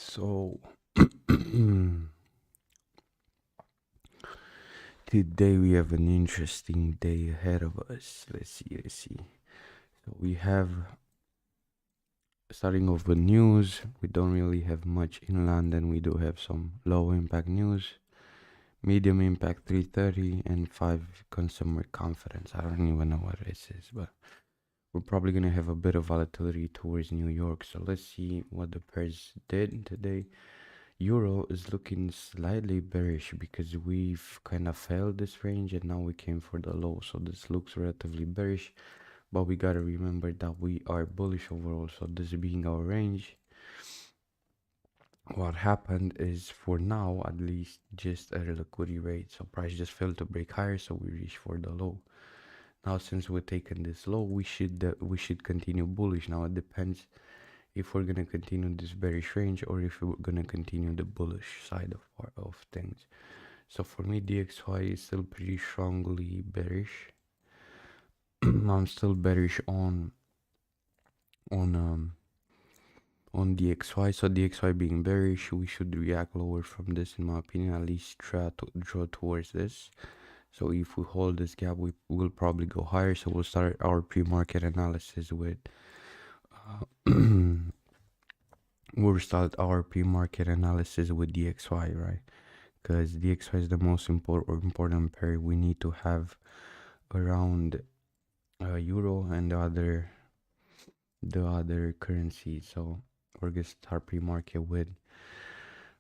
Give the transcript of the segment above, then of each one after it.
So today we have an interesting day ahead of us. Let's see. So we have, starting off with news. We don't really have much in London. We do have some low impact news, medium impact 3:30, and 5 consumer confidence. I don't even know what this is, but we're probably gonna have a bit of volatility towards New York. So let's see what the pairs did today. Euro is looking slightly bearish because we've kind of failed this range and now we came for the low, so this looks relatively bearish, but we gotta remember that we are bullish overall. So this being our range, what happened is, for now at least, just a liquidity rate. So price just failed to break higher, so we reached for the low. Now since we're taking this low, we should continue bullish. Now it depends if we're gonna continue this bearish range or if we're gonna continue the bullish side of things. So for me, DXY is still pretty strongly bearish. I'm still bearish on on DXY. So DXY being bearish, we should react lower from this, in my opinion. At least try to draw towards this. So if we hold this gap, we will probably go higher. So we'll start our pre-market analysis with we'll start our pre-market analysis with DXY, right? Because DXY is the most important pair we need to have around euro and the other currency. So we're gonna start pre-market with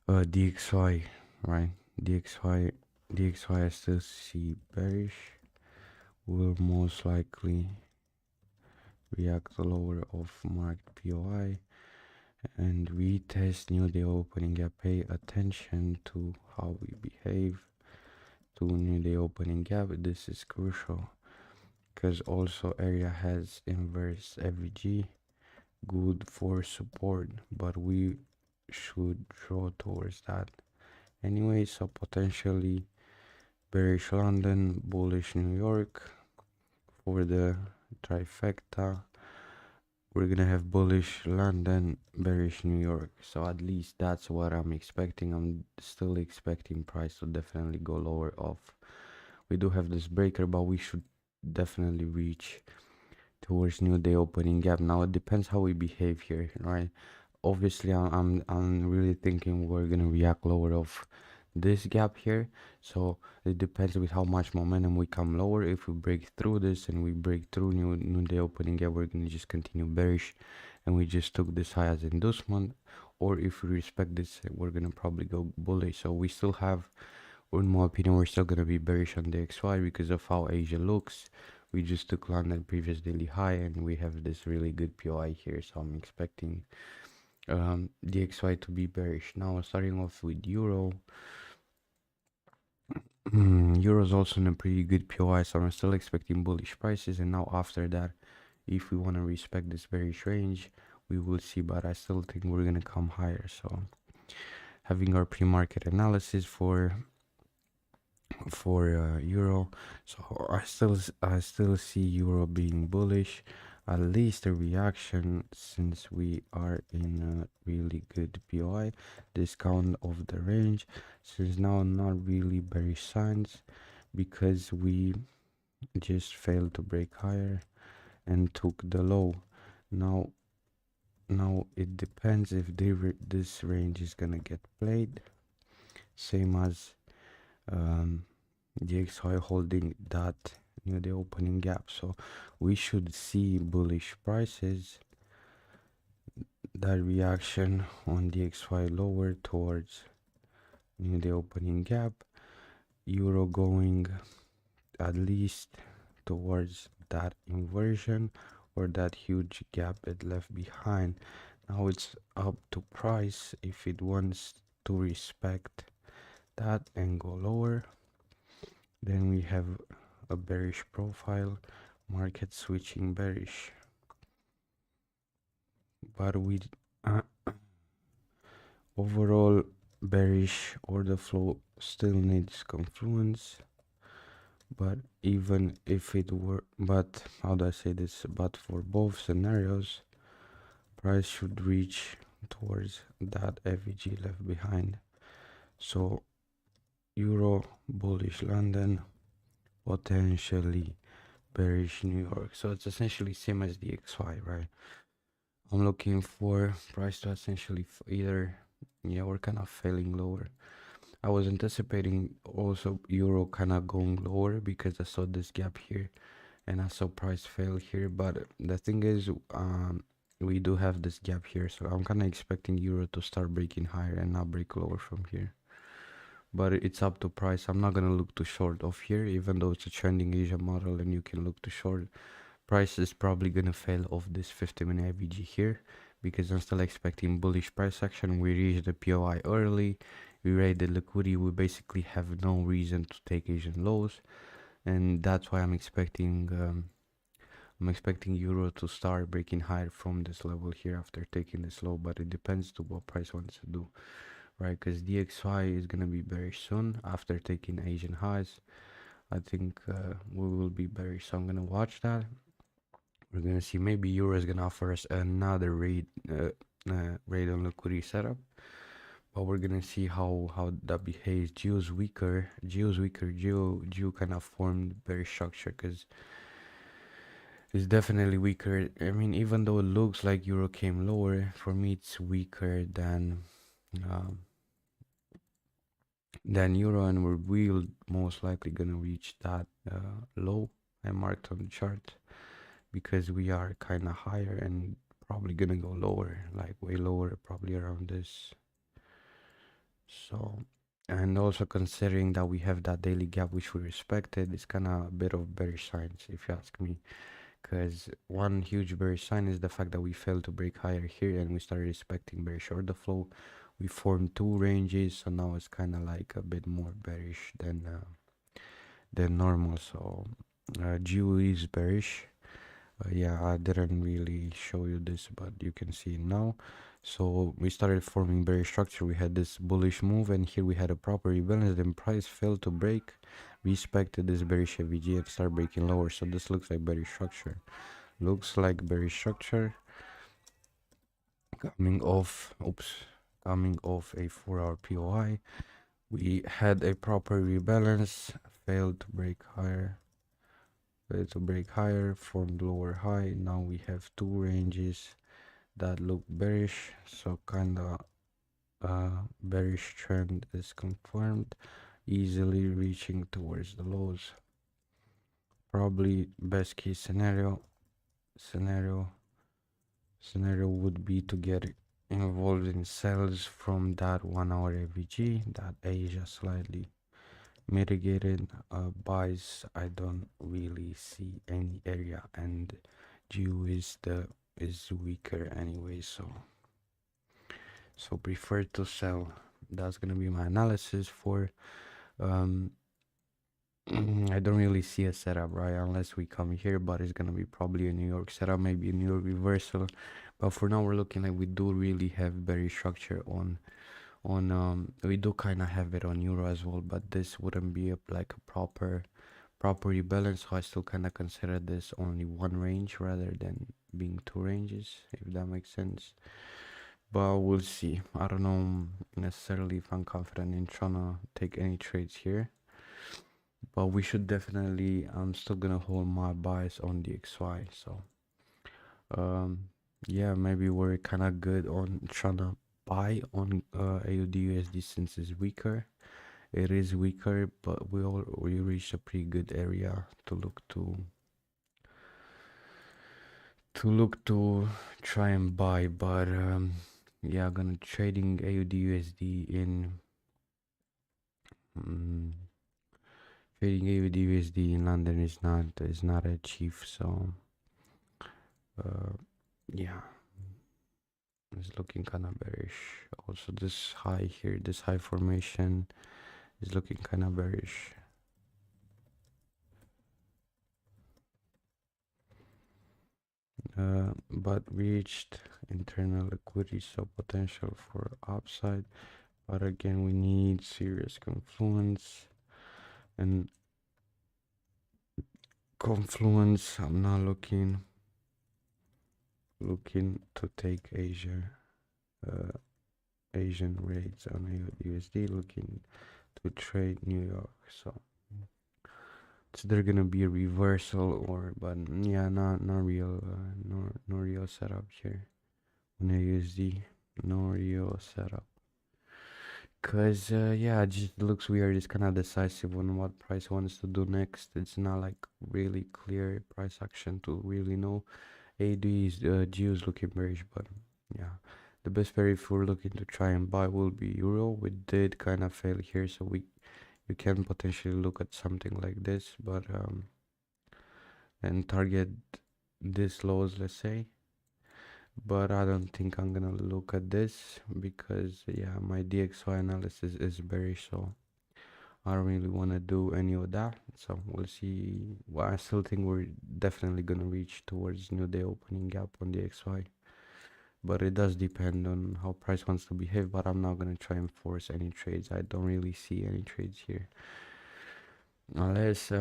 DXY, right? DXY I still see bearish, will most likely react lower of marked POI and retest new day opening gap. Pay attention to how we behave to new day opening gap. This is crucial because also area has inverse FVG, good for support, but we should draw towards that anyway. So potentially bearish London, bullish New York for the trifecta. We're gonna have bullish London, bearish New York. So at least that's what I'm expecting. I'm still expecting price to definitely go lower off. We do have this breaker, but we should definitely reach towards new day opening gap. Now it depends how we behave here, right? Obviously I'm really thinking we're gonna react lower of this gap here. So it depends with how much momentum we come lower. If we break through this and we break through new day opening gap, we're gonna just continue bearish and we just took this high as inducement. Or if we respect this, we're gonna probably go bullish. So we still have, in my opinion, we're still gonna be bearish on the XY because of how Asia looks. We just took London previous daily high and we have this really good POI here, so I'm expecting DXY to be bearish. Now starting off with Euro. Euro's also in a pretty good POI, so I'm still expecting bullish prices. And now after that, if we want to respect this bearish range, we will see, but I still think we're gonna come higher. So having our pre-market analysis for euro, so I still see euro being bullish, at least a reaction, since we are in a really good POI discount of the range. Since now not really bearish signs because we just failed to break higher and took the low. Now it depends if this range is gonna get played, same as DXY holding that near the opening gap. So we should see bullish prices, that reaction on DXY lower towards near the opening gap, euro going at least towards that inversion or that huge gap it left behind. Now it's up to price if it wants to respect that and go lower. Then we have a bearish profile, market switching bearish, but we overall bearish order flow still needs confluence. But even if it were, how do I say this, but for both scenarios, price should reach towards that FVG left behind. So euro bullish London, potentially bearish New York. So it's essentially same as the XY, right? I'm looking for price to essentially either, yeah, we're kind of failing lower. I was anticipating also euro kind of going lower because I saw this gap here and I saw price fail here, but the thing is, we do have this gap here, so I'm kind of expecting euro to start breaking higher and not break lower from here. But it's up to price. I'm not gonna look to short off here, even though it's a trending Asian model and you can look to short. Price is probably gonna fail off this 50-minute IVG here because I'm still expecting bullish price action. We reached the POI early, we raided liquidity, we basically have no reason to take Asian lows, and that's why I'm expecting euro to start breaking higher from this level here after taking this low, but it depends to what price wants to do, right? Because DXY is gonna be bearish soon after taking Asian highs. I think we will be bearish, so I'm gonna watch that. We're gonna see maybe euro is gonna offer us another raid on liquidity setup, but we're gonna see how that behaves. Geo's weaker. Geo kind of formed very structure because it's definitely weaker. I mean, even though it looks like euro came lower, for me it's weaker um, than euro, and we're most likely gonna reach that low I marked on the chart because we are kind of higher and probably gonna go lower, like way lower, probably around this. So, and also considering that we have that daily gap which we respected, it's kind of a bit of bearish signs if you ask me, because one huge bearish sign is the fact that we failed to break higher here and we started respecting bearish order flow. We formed two ranges, so now it's kind of like a bit more bearish than normal. So GU is bearish. Yeah, I didn't really show you this, but you can see it now. So we started forming bearish structure. We had this bullish move, and here we had a proper rebalance. Then price failed to break, respected this bearish FVG and start breaking lower. So this looks like bearish structure. Looks like bearish structure coming off. Oops, coming off a 4-hour POI. We had a proper rebalance, failed to break higher. Formed lower high. Now we have two ranges that look bearish, so kinda bearish trend is confirmed, easily reaching towards the lows. Probably best case scenario would be to get involved in sells from that 1-hour AVG, that Asia slightly mitigated. Buys, I don't really see any area, and GU is weaker anyway, so prefer to sell. That's gonna be my analysis for I don't really see a setup, right, unless we come here, but it's gonna be probably a New York setup, maybe a New York reversal. But for now we're looking like we do really have very structure on we do kind of have it on euro as well, but this wouldn't be like a proper rebalance, so I still kind of consider this only one range rather than being two ranges, if that makes sense. But we'll see. I don't know necessarily if I'm confident in trying to take any trades here, but we should definitely, I'm still gonna hold my bias on the XY. So yeah, maybe we're kind of good on trying to buy on AUD USD since it's weaker. It is weaker, but we reached a pretty good area to look to try and buy. But yeah, gonna trading AUD USD in trading AUD USD in London is not a chief. So yeah, it's looking kind of bearish. Also, this high here, this high formation is looking kind of bearish. But reached internal liquidity, so potential for upside. But again, we need serious confluence, and I'm not looking to take Asia. uh, Asian rates on USD looking to trade New York. So it's either gonna be a reversal or, but yeah, not real, no real setup here on USD, no real setup. Cause yeah, it just looks weird. It's kind of decisive on what price wants to do next. It's not like really clear price action to really know. AD is Geo's looking bearish, but yeah, the best pair if we're looking to try and buy will be Euro. We did kind of fail here, so you can potentially look at something like this, but and target this lows, let's say. But I don't think I'm gonna look at this because yeah, my DXY analysis is bearish, so I don't really want to do any of that. So we'll see. Well, I still think we're definitely gonna reach towards new day opening gap on the XY, but it does depend on how price wants to behave. But I'm not gonna try and force any trades. I don't really see any trades here unless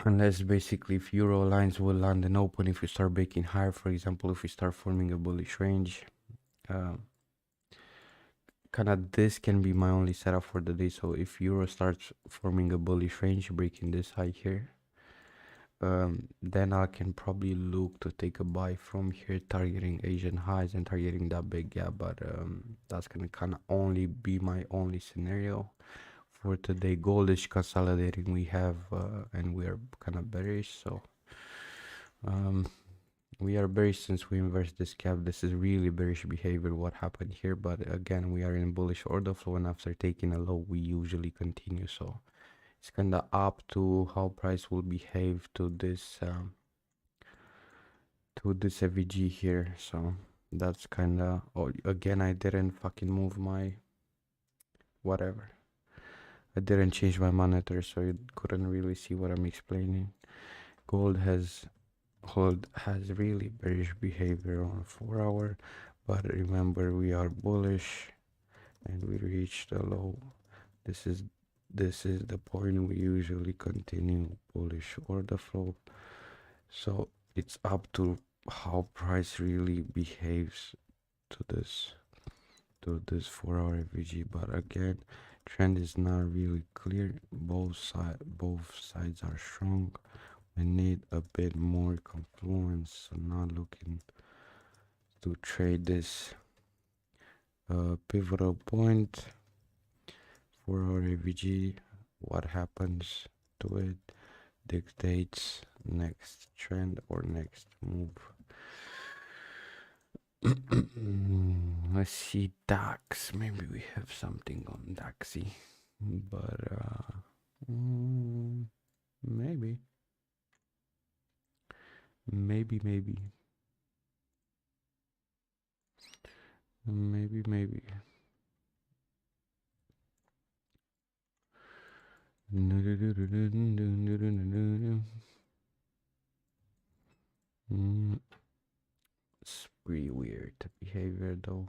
unless basically if euro lines will land and open, if we start breaking higher, for example, if we start forming a bullish range, kind of this can be my only setup for the day. So if euro starts forming a bullish range, breaking this high here, then I can probably look to take a buy from here, targeting Asian highs and targeting that big gap. But that's gonna kind of only be my only scenario for today. Gold is consolidating, we have and we are kind of bearish, so we are bearish since we inversed this gap. This is really bearish behavior what happened here, but again we are in bullish order flow, and after taking a low we usually continue. So it's kind of up to how price will behave to this FVG here. So that's kind of, oh, again I didn't fucking move my whatever, I didn't change my monitor, so you couldn't really see what I'm explaining. Gold has really bearish behavior on 4 hour, but remember we are bullish and we reached a low. This is the point we usually continue bullish order flow. So it's up to how price really behaves to this 4 hour FVG. But again, trend is not really clear. Both sides are strong. We need a bit more confluence, so not looking to trade this pivotal point for our AVG. What happens to it dictates next trend or next move. Let's see DAX. Maybe we have something on DAXy, but maybe. Maybe. It's pretty weird behavior though.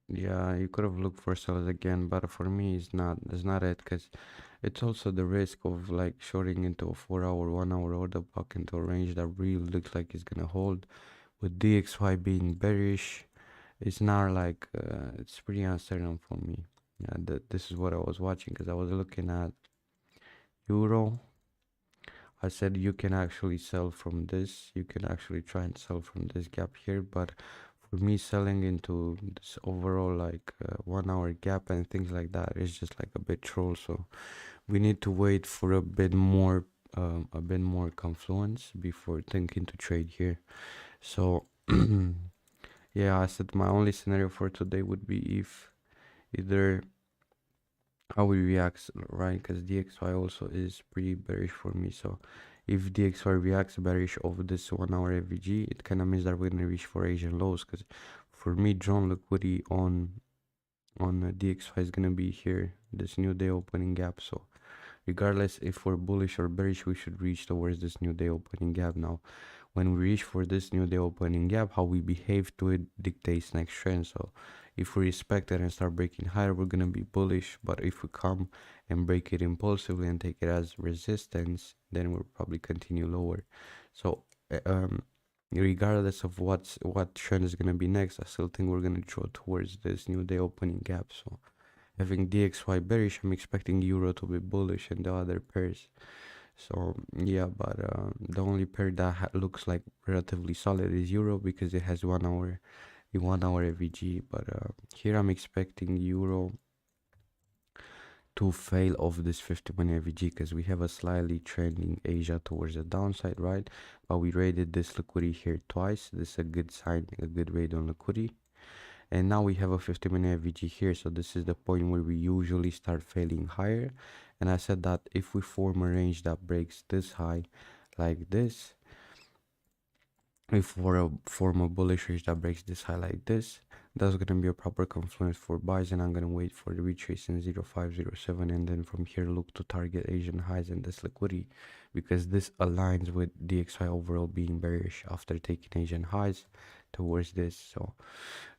Yeah, you could have looked for sellers again, but for me it's not it, because it's also the risk of like shorting into a 4 hour 1 hour order block into a range that really looks like it's gonna hold. With DXY being bearish, it's not like it's pretty uncertain for me. Yeah, this is what I was watching, because I was looking at euro. I said you can actually sell from this, you can actually try and sell from this gap here, but for me selling into this overall like 1 hour gap and things like that is just like a bit troll. So we need to wait for a bit more confluence before thinking to trade here. So yeah, I said my only scenario for today would be if either how we react, right? Because DXY also is pretty bearish for me. So if DXY reacts bearish over this 1 hour FVG, it kind of means that we're gonna reach for Asian lows. Because for me, drawn liquidity on DXY is gonna be here, this new day opening gap. So regardless if we're bullish or bearish, we should reach towards this new day opening gap. Now when we reach for this new day opening gap, how we behave to it dictates next trend. So if we respect it and start breaking higher, we're gonna be bullish. But if we come and break it impulsively and take it as resistance, then we'll probably continue lower. So regardless of what trend is gonna be next, I still think we're gonna draw towards this new day opening gap. So having DXY bearish, I'm expecting euro to be bullish and the other pairs. So yeah, but the only pair that looks like relatively solid is euro because it has 1 hour, the 1 hour AVG. But here I'm expecting euro to fail off this 50-minute AVG because we have a slightly trending Asia towards the downside, right? But we raided this liquidity here twice. This is a good sign, a good raid on liquidity. And now we have a 50-minute AVG here, so this is the point where we usually start failing higher. And I said that if we form a range that breaks this high like this, if we form a bullish range that breaks this high like this, that's going to be a proper confluence for buys, and I'm going to wait for the retrace in 0507, and then from here look to target Asian highs and this liquidity, because this aligns with DXY overall being bearish after taking Asian highs towards this. So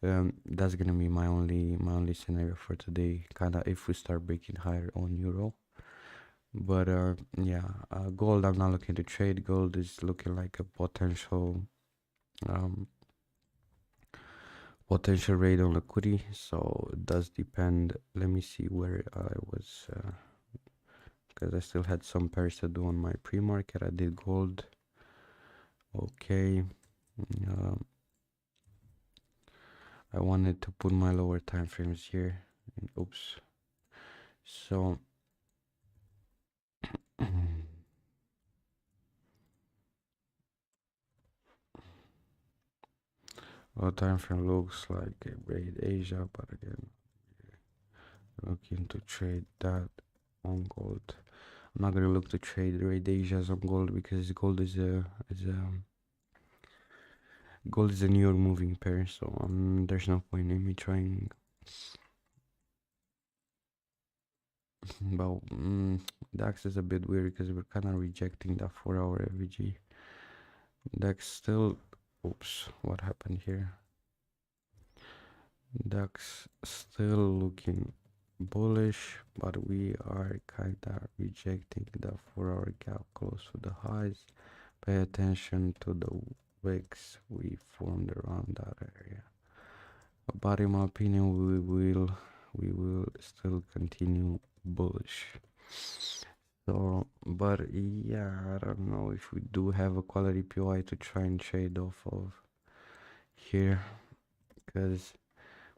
that's gonna be my only scenario for today, kind of if we start breaking higher on euro. But yeah, gold, I'm not looking to trade. Gold is looking like a um potential raid on liquidity, so it does depend. Let me see where I was, because I still had some pairs to do on my pre-market. I did gold, okay. I wanted to put my lower time frames here, and oops. So our time frame looks like a raid Asia, but again, looking to trade that on gold. I'm not gonna look to trade raid Asia's on gold because gold is a New York moving pair, so there's no point in me trying. But DAX is a bit weird because we're kind of rejecting that 4-hour AVG. DAX still, oops, what happened here? DAX still looking bullish, but we are kind of rejecting the 4-hour gap close to the highs. Pay attention to the wicks we formed around that area. But in my opinion, we will still continue bullish. So, but yeah, I don't know if we do have a quality POI to try and trade off of here, because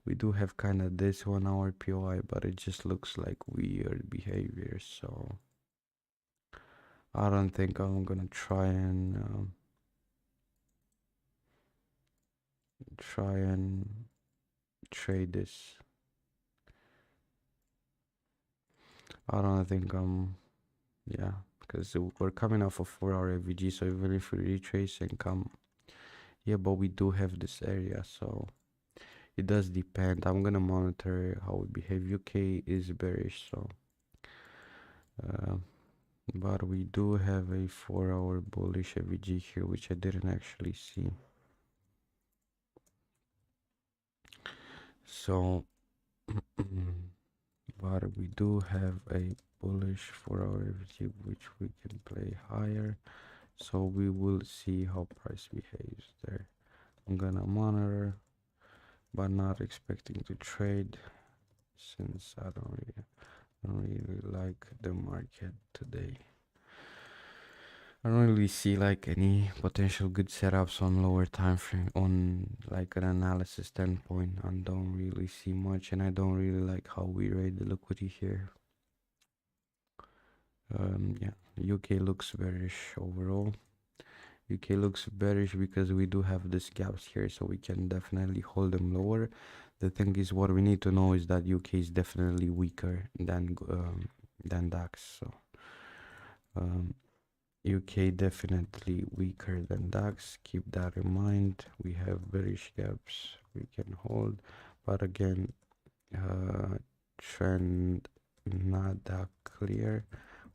we do have kind of this 1 hour POI, but it just looks like weird behavior. So I don't think I'm gonna try and trade this. I don't think yeah, because we're coming off a 4-hour AVG, so even if we retrace and come, yeah, but we do have this area, so it does depend. I'm gonna monitor how we behave. UK is bearish, so but we do have a 4-hour bullish AVG here, which I didn't actually see. So but we do have a bullish 4-hour AVG which we can play higher, so we will see how price behaves there. I'm gonna monitor, but not expecting to trade since I don't really like the market today. I don't really see like any potential good setups on lower time frame on like an analysis standpoint. I don't really see much, and I don't really like how we rate the liquidity here. Yeah, UK looks bearish overall. UK looks bearish because we do have these gaps here, so we can definitely hold them lower. The thing is, what we need to know is that UK is definitely weaker than DAX. So UK definitely weaker than DAX. Keep that in mind. We have bearish gaps we can hold, but again, trend not that clear.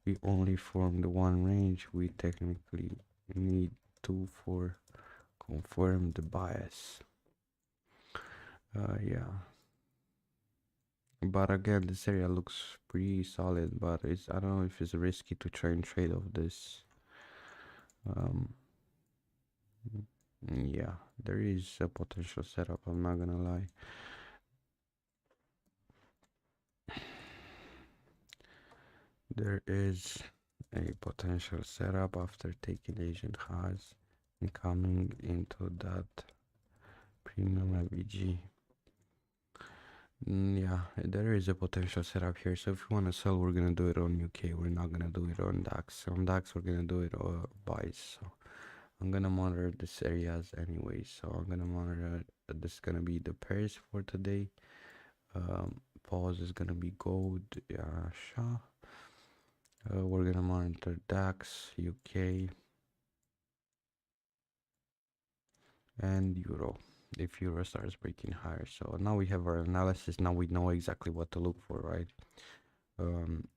We only formed one range. We technically need to for confirm the bias. Yeah, but again, this area looks pretty solid, but I don't know if it's risky to try and trade off this. Yeah, there is a potential setup, I'm not gonna lie. There is a potential setup after taking Asian highs and coming into that premium FVG. Yeah, there is a potential setup here. So if you want to sell, we're gonna do it on UK. We're not gonna do it on DAX. On DAX, we're gonna do it buys. So I'm gonna monitor this areas anyway. So I'm gonna monitor. This is gonna be the pairs for today. Pause is gonna be gold. Yeah, Shah. We're gonna monitor DAX, UK, and Euro. If Euro starts breaking higher. So now we have our analysis. Now we know exactly what to look for, right? Um,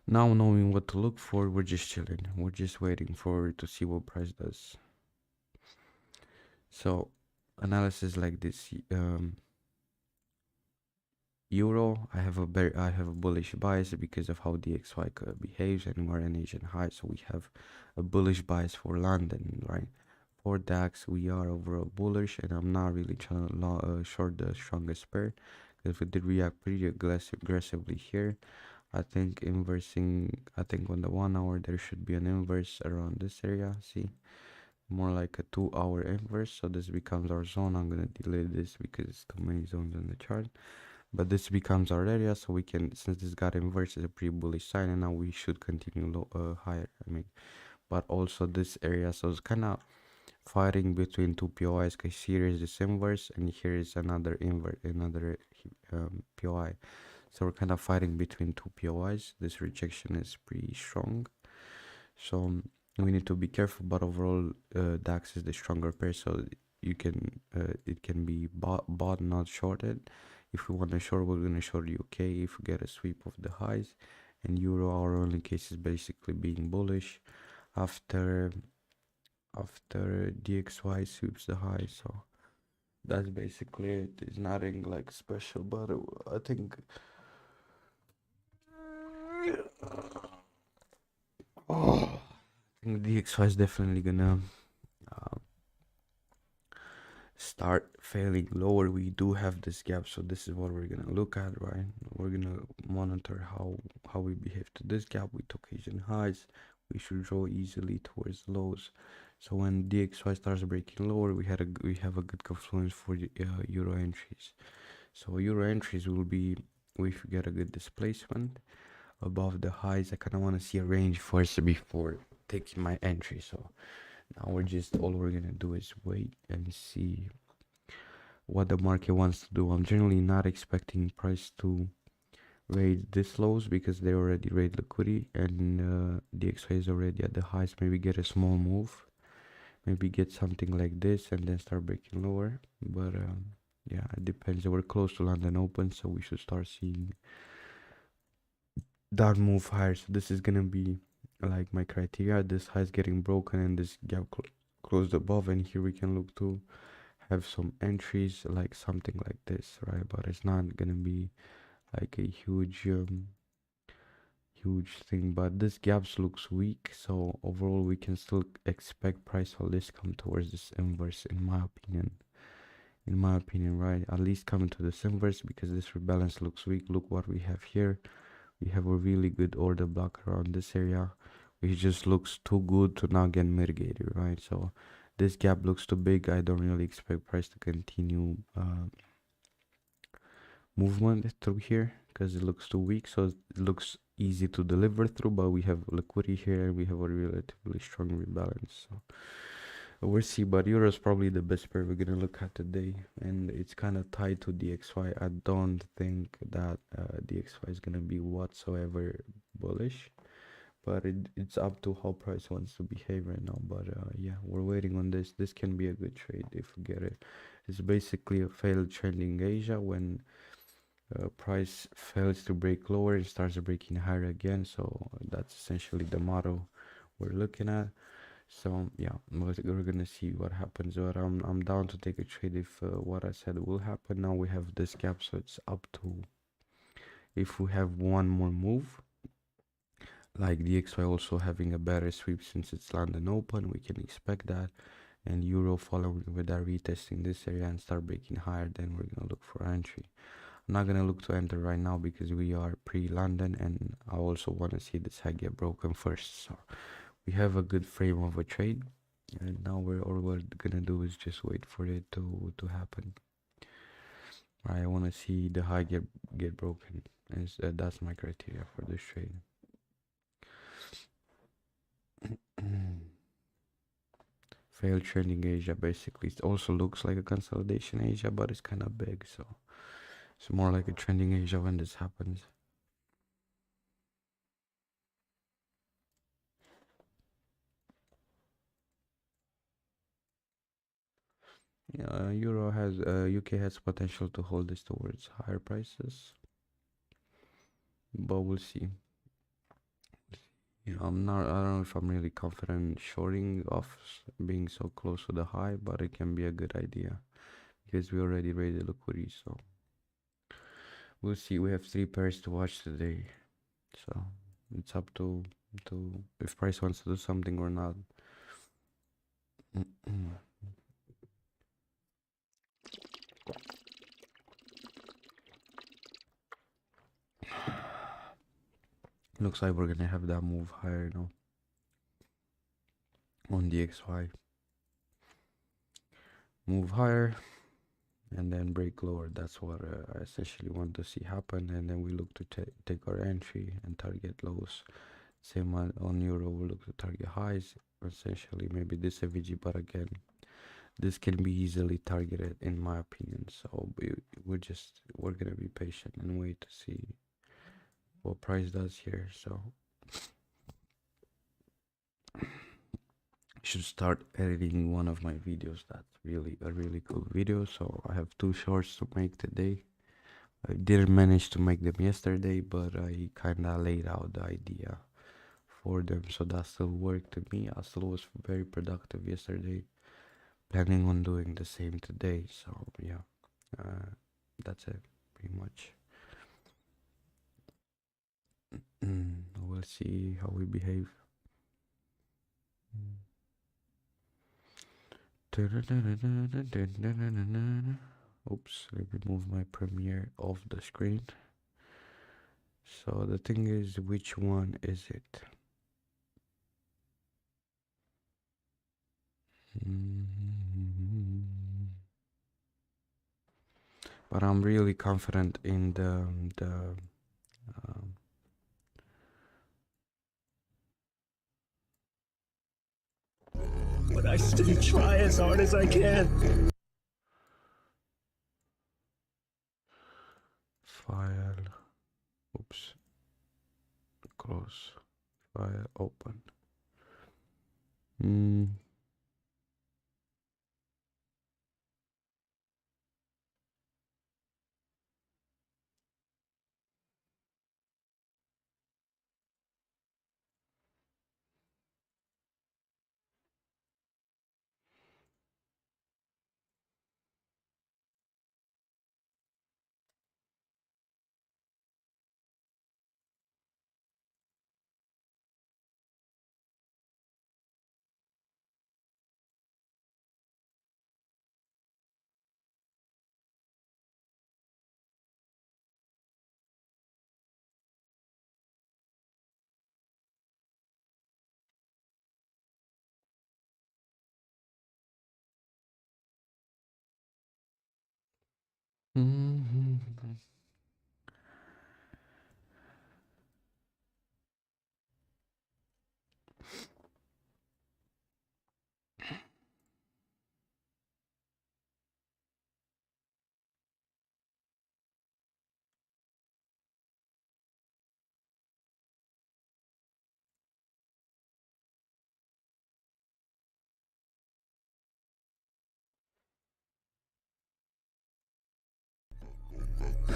Now knowing what to look for, we're just chilling. We're just waiting for to see what price does. So analysis like this, Euro, I have a bullish bias because of how DXY behaves, and we're in Asian high, so we have a bullish bias for London, right? For DAX, we are overall bullish, and I'm not really trying to short the strongest pair because we did react pretty aggressively here. I think I think on the 1 hour there should be an inverse around this area. See, more like a 2 hour inverse. So this becomes our zone. I'm gonna delete this because it's too many zones on the chart. But this becomes our area, so we can, since this got inverse, is a pretty bullish sign, and now we should continue higher. I mean, but also this area, so it's kind of fighting between two POIs, because here is this inverse and here is another POI. So we're kind of fighting between two POIs. This rejection is pretty strong, so we need to be careful. But overall, DAX is the stronger pair, so you can it can be bought, not shorted. If we want to short, we're gonna short UK if we get a sweep of the highs, and Euro, our only case is basically being bullish after DXY sweeps the high. So that's basically it. It's nothing like special, but I think oh, I think DXY is definitely gonna uh, start failing lower. We do have this gap, so this is what we're gonna look at, right? We're gonna monitor how we behave to this gap. We took Asian highs, we should draw easily towards lows. So when DXY starts breaking lower, we have a good confluence for Euro entries. So Euro entries will be if we get a good displacement above the highs. I kind of want to see a range first before taking my entry. So now all we're gonna do is wait and see what the market wants to do. I'm generally not expecting price to raid this lows because they already raid liquidity, and DXY is already at the highs. Maybe get a small move, maybe get something like this and then start breaking lower. But yeah, it depends. We're close to London Open, so we should start seeing that move higher. So this is gonna be like my criteria. This high is getting broken and this gap closed above, and here we can look to have some entries like something like this, right? But it's not gonna be like a huge thing. But this gaps looks weak, so overall we can still expect price on this come towards this inverse, in my opinion. In my opinion, right? At least coming to this inverse, because this rebalance looks weak. Look what we have here. We have a really good order block around this area, which just looks too good to not get mitigated, right? So this gap looks too big. I don't really expect price to continue movement through here because it looks too weak. So it looks easy to deliver through, but we have liquidity here and we have a relatively strong rebalance. So we'll see, but Euro is probably the best pair we're gonna look at today, and it's kind of tied to DXY. I don't think that DXY is gonna be whatsoever bullish, but it's up to how price wants to behave right now. But yeah, we're waiting on this. This can be a good trade if we get it. It's basically a failed trend in Asia when price fails to break lower and starts breaking higher again. So that's essentially the model we're looking at. So yeah, we're gonna see what happens. But I'm down to take a trade if what I said will happen. Now we have this gap, so it's up to if we have one more move. Like DXY also having a better sweep since it's London Open, we can expect that. And Euro following with our retesting this area and start breaking higher, then we're gonna look for entry. I'm not gonna look to enter right now because we are pre-London, and I also want to see this high get broken first. So we have a good frame of a trade, and now all we're gonna do is just wait for it to happen. I want to see the high get broken. That's my criteria for this trade. Failed trending Asia. Basically, it also looks like a consolidation Asia, but it's kind of big, so it's more like a trending Asia when this happens. Euro has UK has potential to hold this towards higher prices, but we'll see. I don't know if I'm really confident shorting off being so close to the high, but it can be a good idea because we already raised the liquidity, so we'll see. We have 3 pairs to watch today, so it's up to if price wants to do something or not. Looks like we're gonna have that move higher now on DXY. Move higher and then break lower. That's what I essentially want to see happen, and then we look to take our entry and target lows. Same on Euro, we look to target highs, essentially maybe this FVG, but again, this can be easily targeted in my opinion. So we're gonna be patient and wait to see what price does here. So should start editing one of my videos. That's really a really cool video. So I have 2 shorts to make today. I didn't manage to make them yesterday, but I kind of laid out the idea for them, so that still worked to me. I still was very productive yesterday, planning on doing the same today. So yeah, that's it pretty much. We'll see how we behave. Oops, let me move my Premiere off the screen. So the thing is, which one is it? But I'm really confident in the um, but I still try as hard as I can. file. Oops. Close. File open.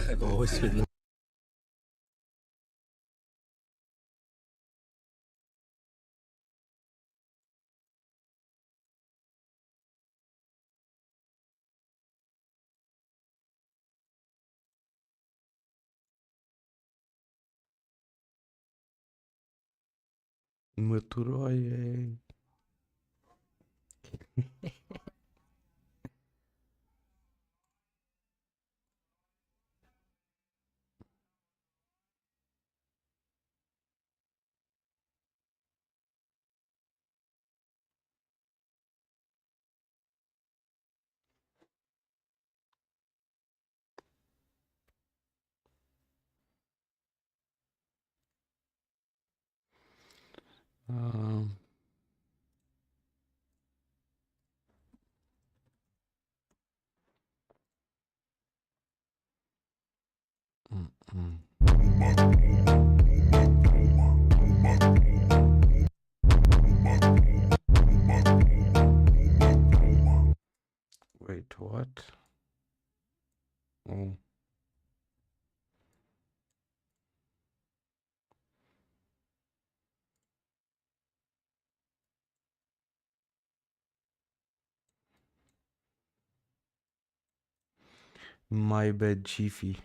I've always been Măturoaie. Um, Wait, what? Oh. My bad, Chiefy.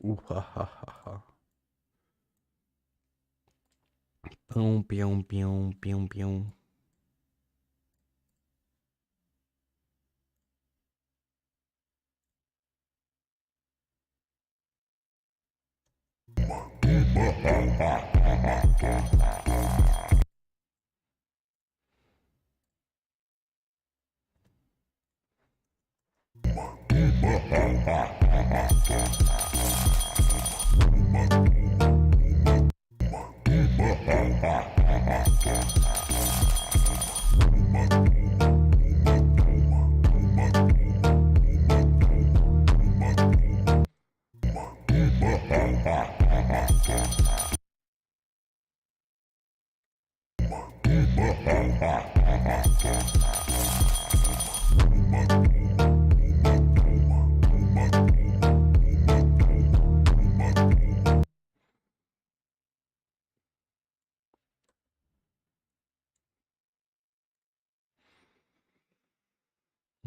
Ooh, ha ha ha ha. Pão, peão, peão, peão, peão.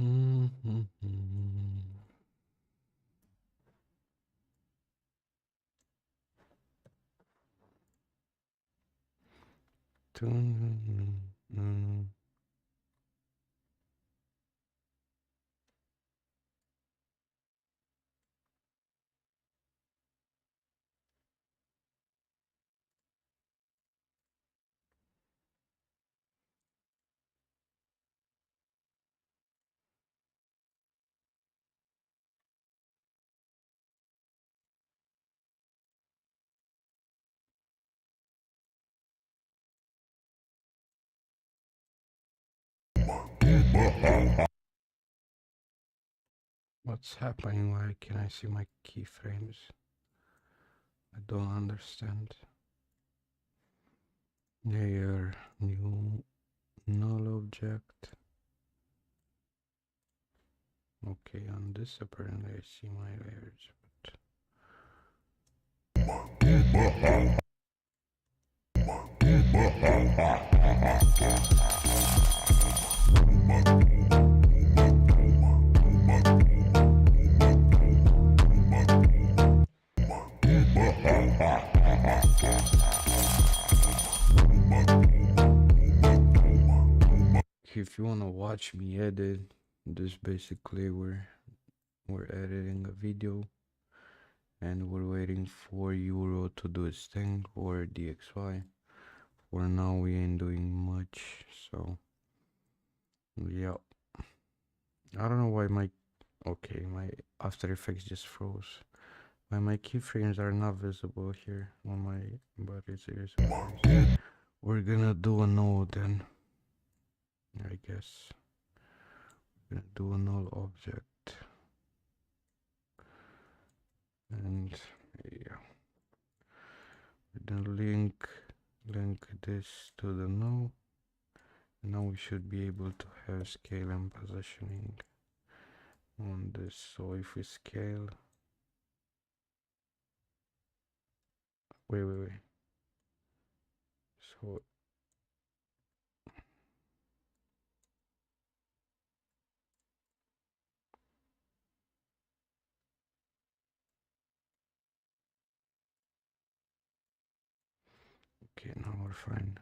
Mm-hmm. What's happening? Why can I see my keyframes? I don't understand. Layer, new, null object. Okay, on this apparently I see my layers, but if you wanna watch me edit, this basically where we're editing a video and we're waiting for Euro to do its thing, or DXY. For now we ain't doing much, so yeah. I don't know why my After Effects just froze. Why my keyframes are not visible here on my, but it is what it is. We're gonna do a null then, I guess. We're gonna do a null object, and yeah, we're gonna link this to the null. Now we should be able to have scale and positioning on this. So if we scale, wait. So okay, now we're fine.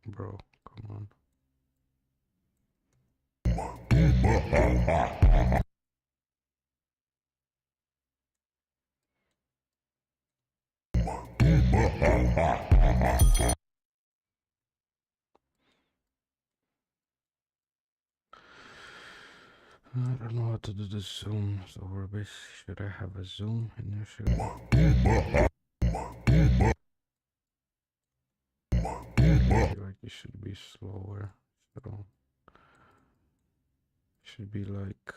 Bro, come on. I don't know how to do the zoom, so we're basically, should I have a zoom initially? I feel like it should be slower, so it should be like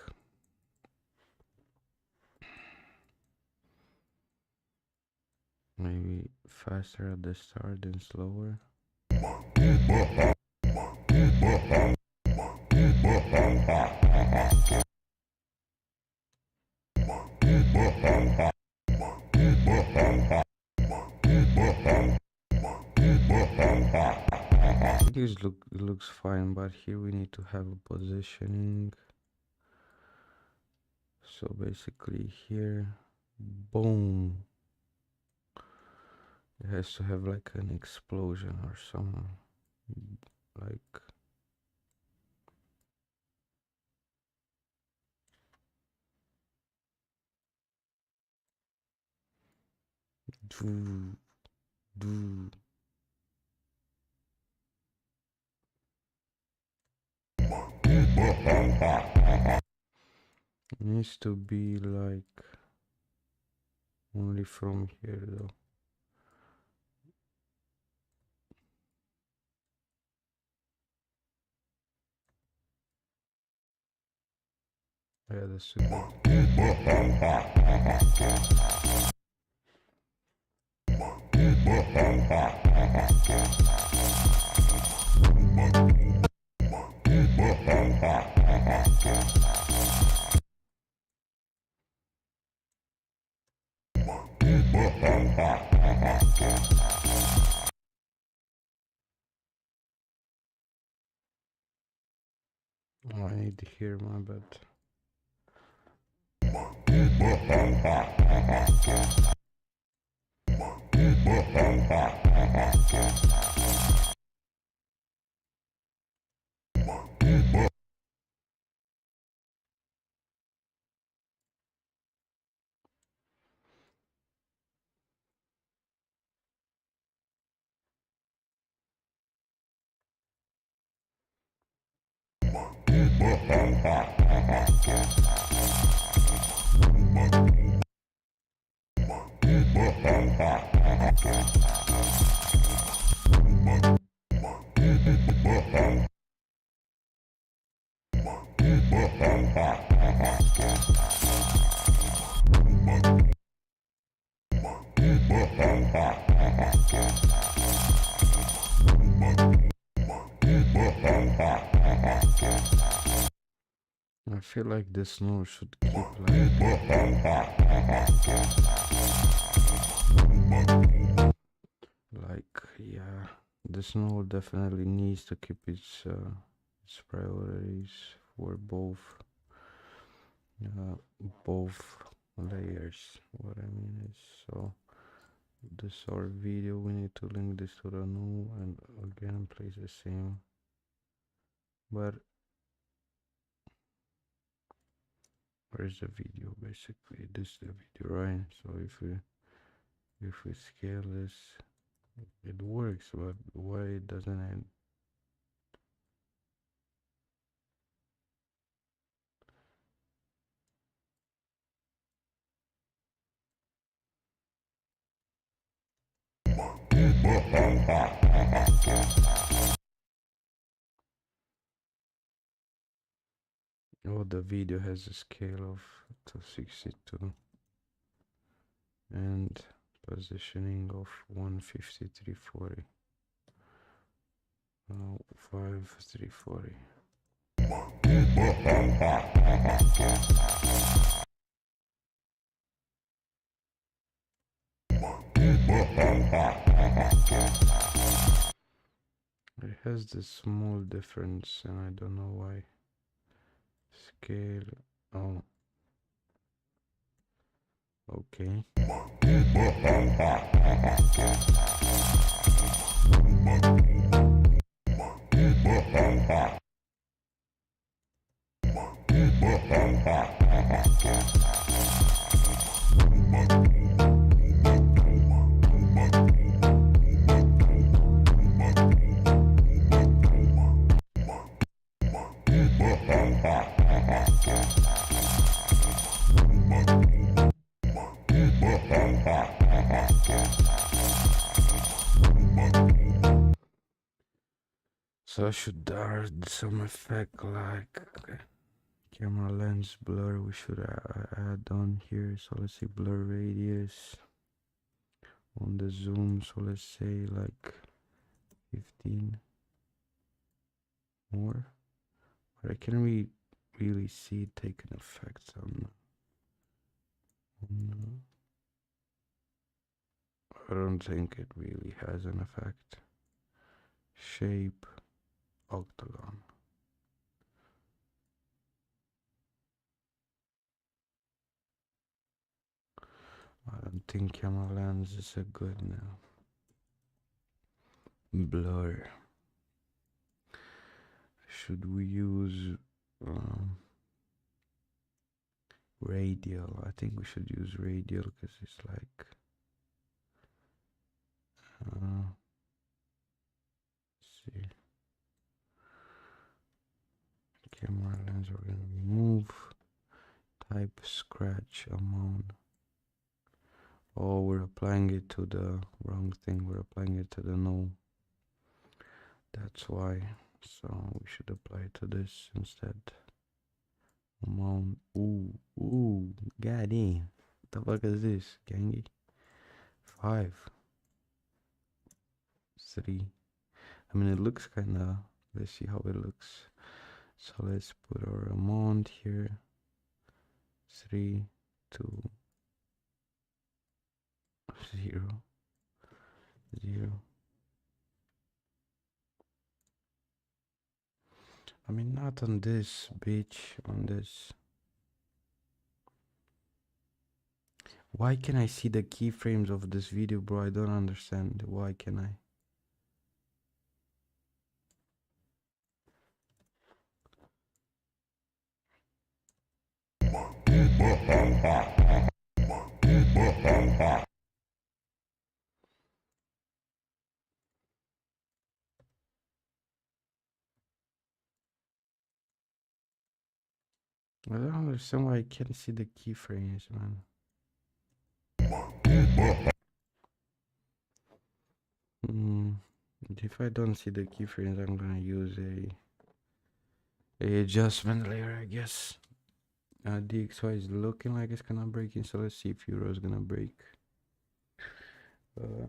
maybe faster at the start and slower. I think it looks fine, but here we need to have a positioning. So basically here, boom. It has to have like an explosion or something, like do do. It needs to be like only from here though. Yeah, that's a Oh, I need to hear my bad. I feel like this node should keep like yeah, this node definitely needs to keep its priorities for both layers. What I mean is, so this our video. We need to link this to the new and again place the same. But where's the video? Basically, this is the video, right? So if we scale this, it works. But why it doesn't end? Oh, the video has a scale of 262 and positioning of 15340. 5340. It has this small difference and I don't know why. Scale. Oh. Okay. So I should add some effect like camera lens blur. We should add on here. So let's see blur radius on the zoom. So let's say like 15 more. But I can't really see it taking effect on I don't think it really has an effect. Shape octagon. I don't think camera lens is a good now. Blur. Should we use radial? I think we should use radial because it's like see camera lens. We're gonna remove type scratch amount. Oh, we're applying it to the wrong thing. We're applying it to the null. That's why. So we should apply it to this instead. Amount. Ooh, goddamn. What the fuck is this, gangy? 5, 3. I mean, it looks kinda. Let's see how it looks. So let's put our amount here. 3, 2, 0, 0. I mean, not on this, bitch. On this. Why can I see the keyframes of this video, bro? I don't understand. Why can I? I don't understand why I can't see the keyframes, man. If I don't see the keyframes, I'm gonna use a adjustment layer, I guess. DXY is looking like it's gonna break in, so let's see if Euro is gonna break. Yeah,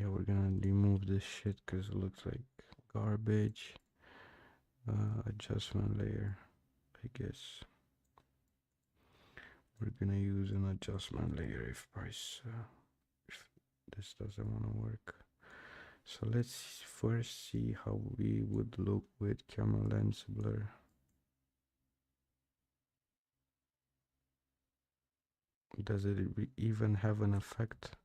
we're gonna remove this shit because it looks like garbage. Adjustment layer, I guess. We're gonna use an adjustment layer if if this doesn't want to work. So let's first see how we would look with camera lens blur. Does it even have an effect?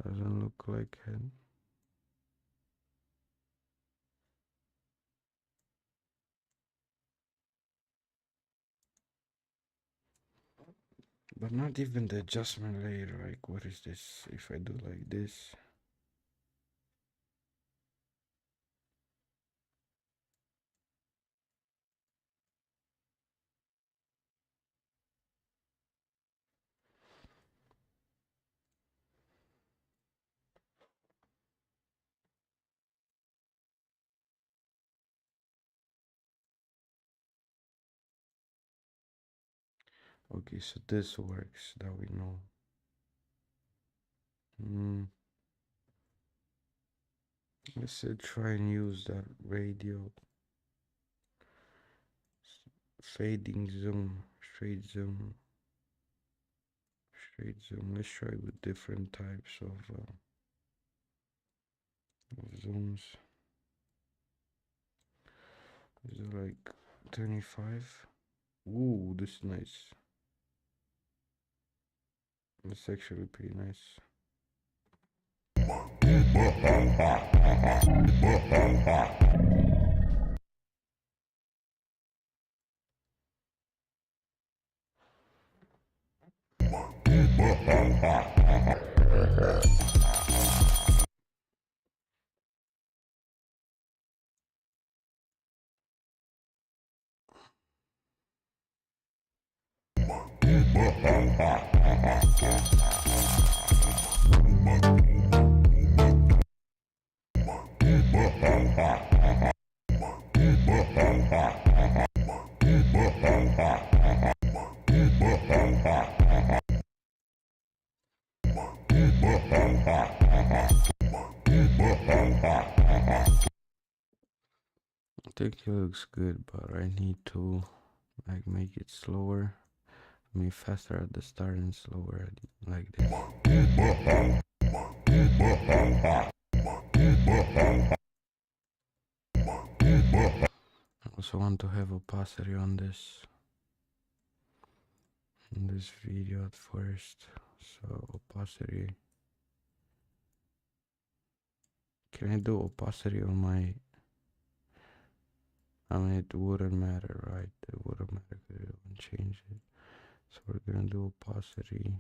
Doesn't look like it. But not even the adjustment layer. Like, what is this? If I do like this. Okay, so this works, that we know. Let's try and use that radio fading zoom, straight zoom, straight zoom. Let's try with different types of zooms. Is it like 25? Ooh, this is nice. It's actually pretty nice. I think it looks good, but I need to like make it slower. I mean faster at the start and slower at like this. I also want to have opacity on this in this video at first. So opacity. Can I do opacity on my? I mean, it wouldn't matter, right? It wouldn't matter because it won't change it. So we're gonna do opacity.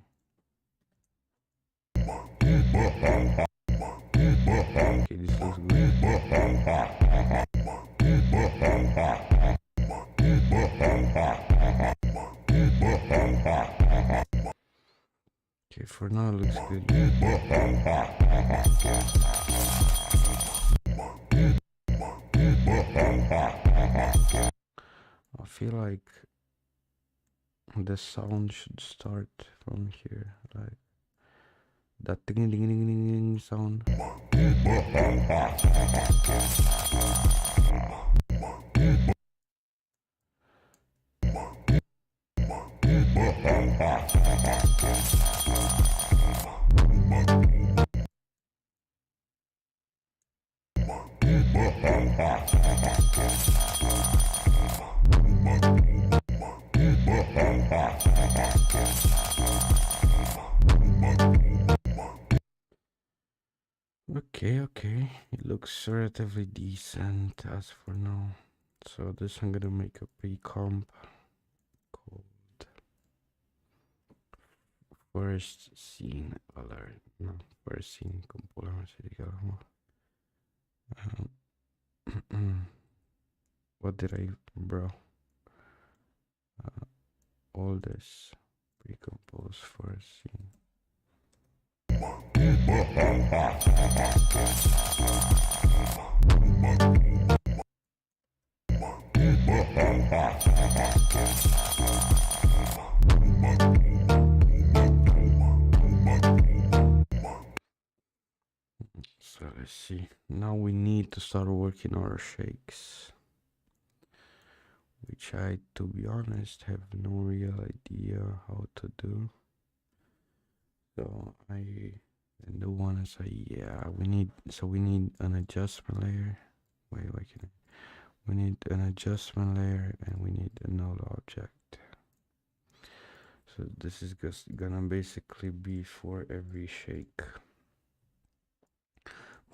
Okay, this looks good. Okay, for now it looks good. I feel like the sound should start from here, like that ding ding ding ding ding sound. Okay, it looks relatively decent as for now. So this I'm gonna make a pre-comp called First Scene Alert. No, First Scene computer what did I, bro? All this pre-compose First Scene. So let's see. Now we need to start working our shakes, which I, to be honest, have no real idea how to do. So I do want to say, yeah, we need an adjustment layer. Wait, we need an adjustment layer and we need a null object. So this is just gonna basically be for every shake.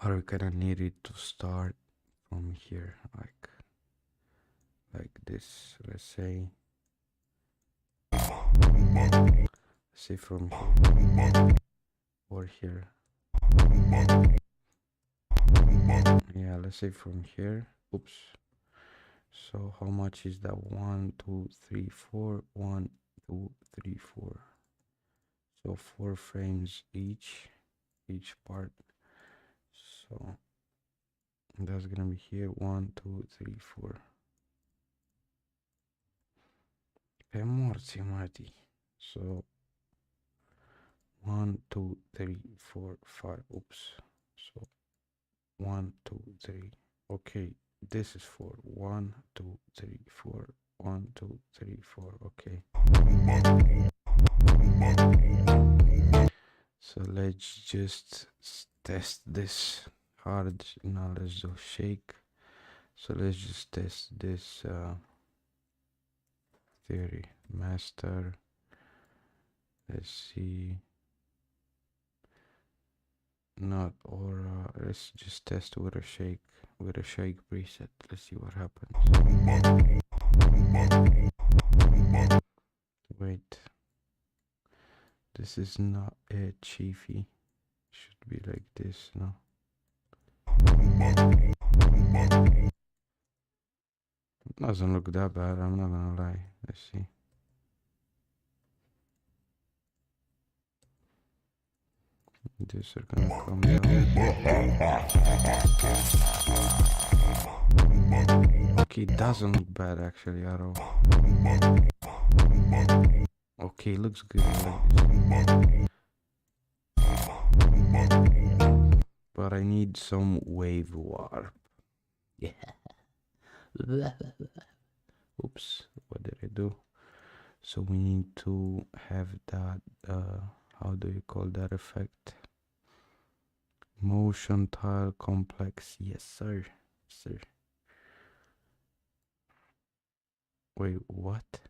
Or we kinda need it to start from here, like this. Let's say from here or here. Yeah, let's say from here. Oops. So how much is that? 1 2 3 4 1 2 3 4. So 4 frames each part. So that's gonna be here 1 2 3 4. Pe morții, mati. So 1 2 3 4 5. Oops. So 1 2 3. Okay, this is 4 1 2 3 4 1 2 3 4. Okay, so let's just test this hard. Now let's do shake. So let's just test this theory master. Let's see. Not aura. Let's just test with a shake preset. Let's see what happens. Wait, this is not a chiefy. Should be like this, no? Doesn't look that bad, I'm not gonna lie. Let's see. These are gonna come down. Okay, it doesn't look bad actually at all. Okay, looks good. I like this. But I need some wave warp. Yeah. Oops, what did I do? So we need to have that, how do you call that effect? Motion tile complex. Yes, sir. Wait, what?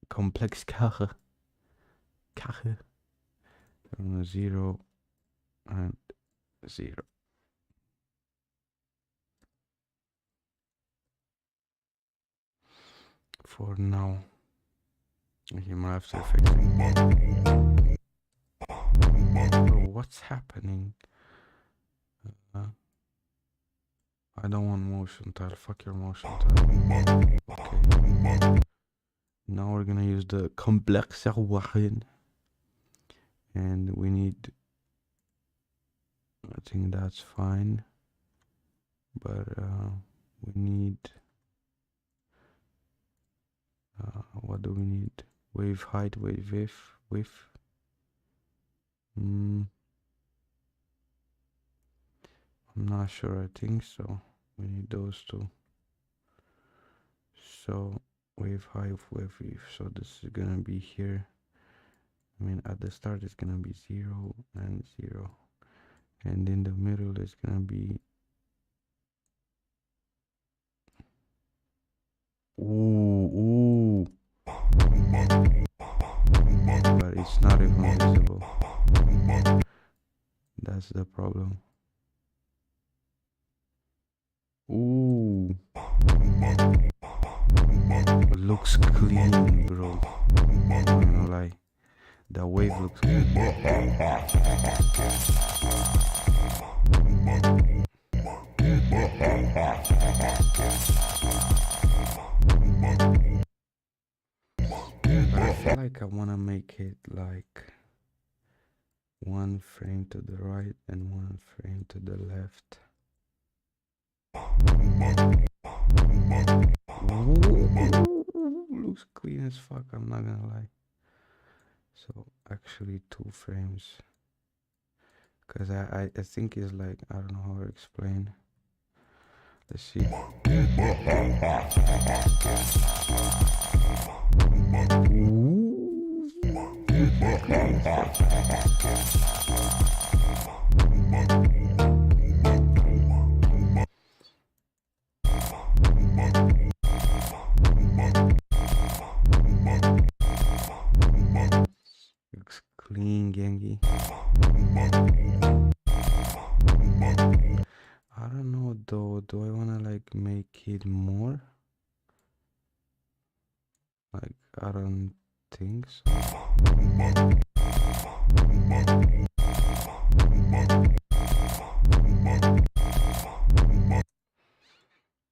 Complex Karre. 0 and 0. For now, you might have to fix it. Bro, what's happening? I don't want motion tile. Fuck your motion tile. Okay. Now we're gonna use the complexer one. And we need, I think that's fine, but we need, what do we need? Wave height, wave width. I'm not sure. I think so. We need those two. So wave height, wave width. So this is gonna be here. I mean, at the start it's gonna be 0 and 0, and in the middle it's gonna be ooh, but it's not even visible. That's the problem. Ooh, it looks clean, bro. I'm not gonna lie. The wave looks good. But I feel like I want to make it like 1 frame to the right and 1 frame to the left. Ooh, looks clean as fuck, I'm not gonna lie. So actually 2 frames, because I think it's like, I don't know how to explain. Let's see. clean, Gengi. I don't know though. Do I wanna like make it more? Like, I don't think so.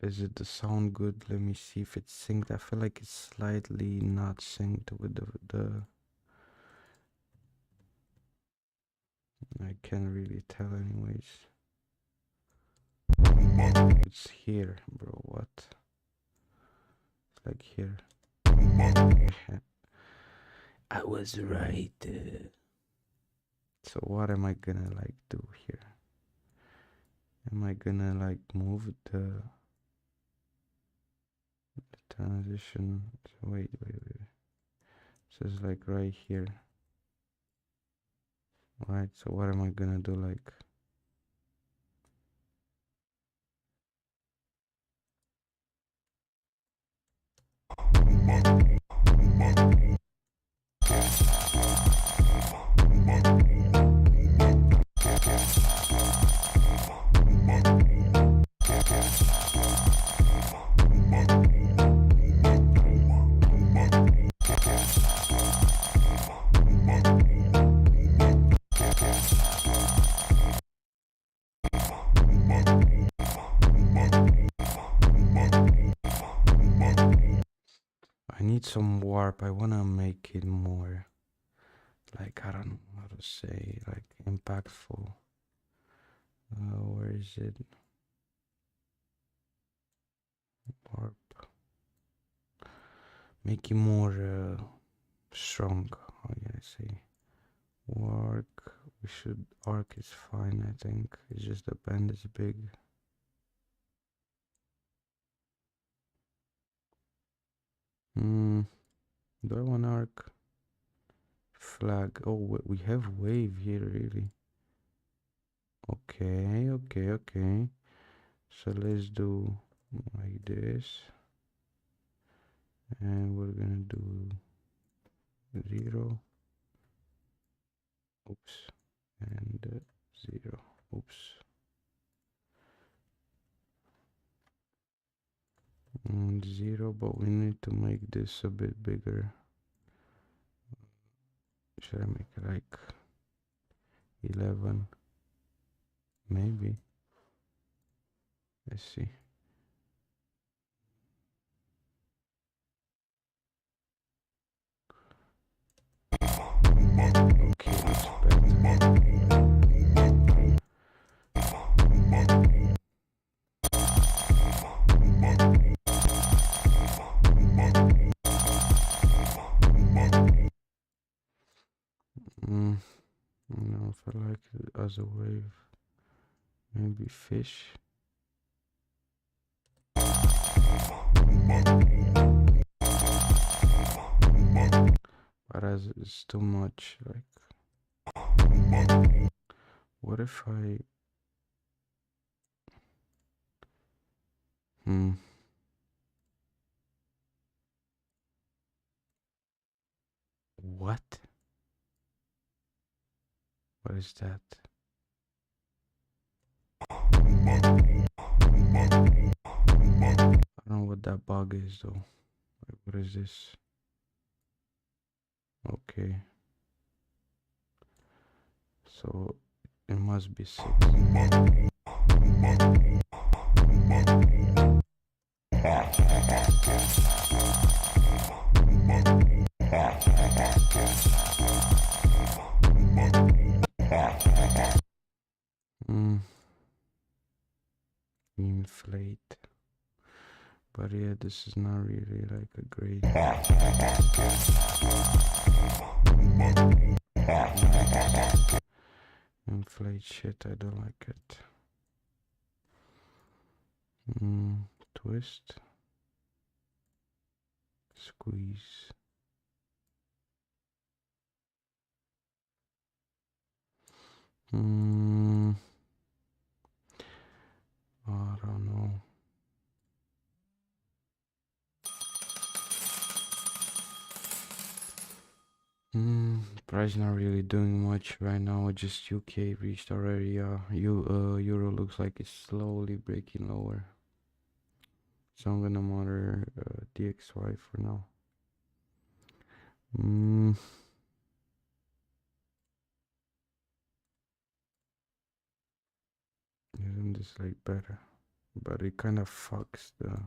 Is it the sound good? Let me see if it's synced. I feel like it's slightly not synced with the I can't really tell anyways. It's here, bro. What? It's like here. I was right. So what am I gonna like do here? Am I gonna like move the transition? So wait. So it's like right here. Right, so what am I gonna do like? I need some warp. I wanna make it more like, I don't know how to say, like impactful. Where is it? Warp. Make it more strong. How can I say? Work. We should. Arc is fine. I think it's just the band is big. Do I want arc? Flag. Oh, we have wave here, really. Okay. So let's do like this. And we're gonna do 0. Oops. And 0. Oops. And 0, but we need to make this a bit bigger. Should I make it like 11? Maybe. Let's see. Okay, that's better. No, if I like it as a wave, maybe fish. But as it's too much, like, what if I what? What is that? I don't know what that bug is though. Like, what is this? Okay. So it must be 6. Inflate. But yeah, this is not really like a great. Inflate shit, I don't like it. Twist. Squeeze. I don't know. Price not really doing much right now. Just UK reached our area. Euro looks like it's slowly breaking lower. So I'm gonna monitor DXY for now. Isn't this like better? But it kind of fucks the.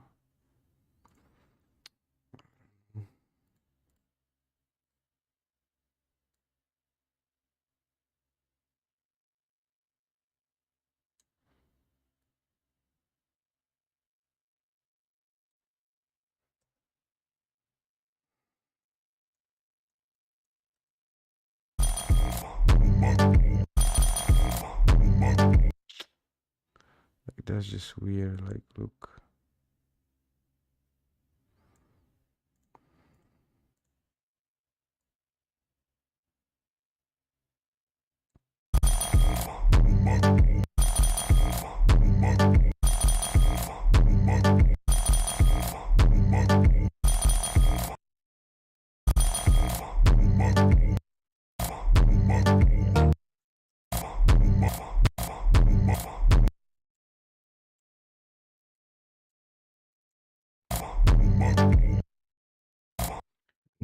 Like that's just weird. Like look.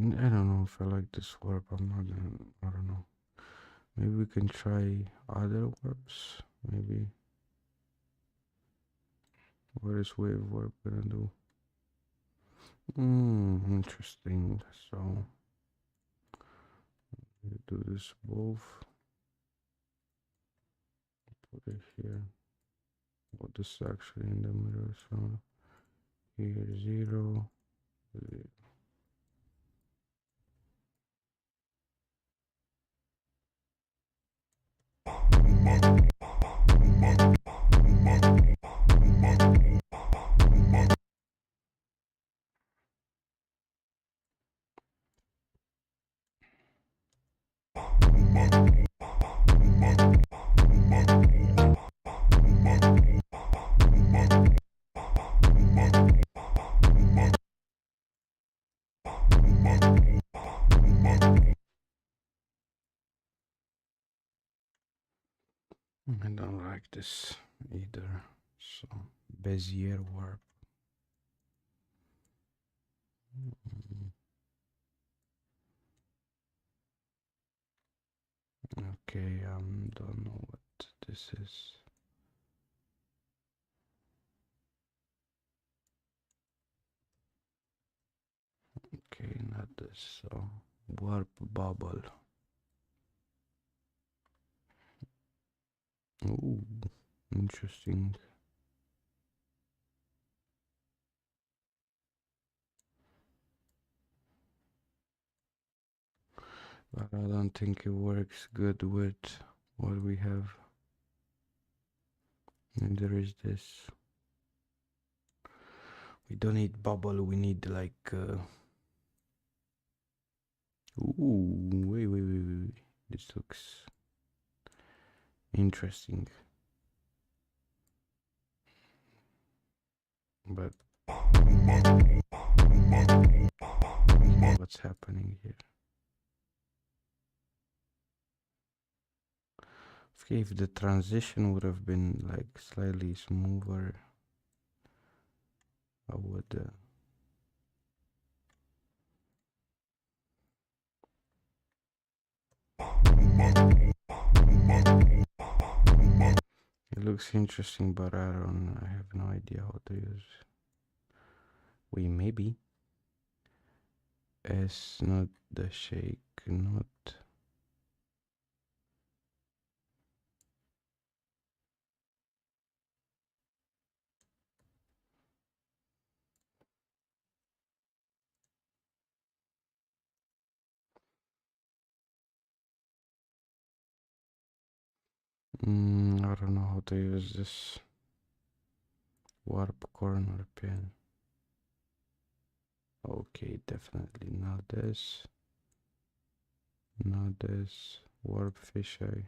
I don't know if I like this warp. I'm not gonna. I don't know. Maybe we can try other warps. Maybe. What is wave warp gonna do? Interesting. So we do this both. Put it here. What is actually in the middle? So here 0. I don't like this either. So Bezier warp. Okay, don't know what this is. Okay, not this. So warp bubble. Ooh, interesting. But I don't think it works good with what we have. And there is this. We don't need bubble, we need like ooh, wait. This looks interesting. But what's happening here? Okay, if the transition would have been like slightly smoother, I would. It looks interesting, but I have no idea how to use. We maybe. S, not the shake, not. I don't know how to use this warp corner pin. Okay, definitely not this. Not this. Warp fisheye.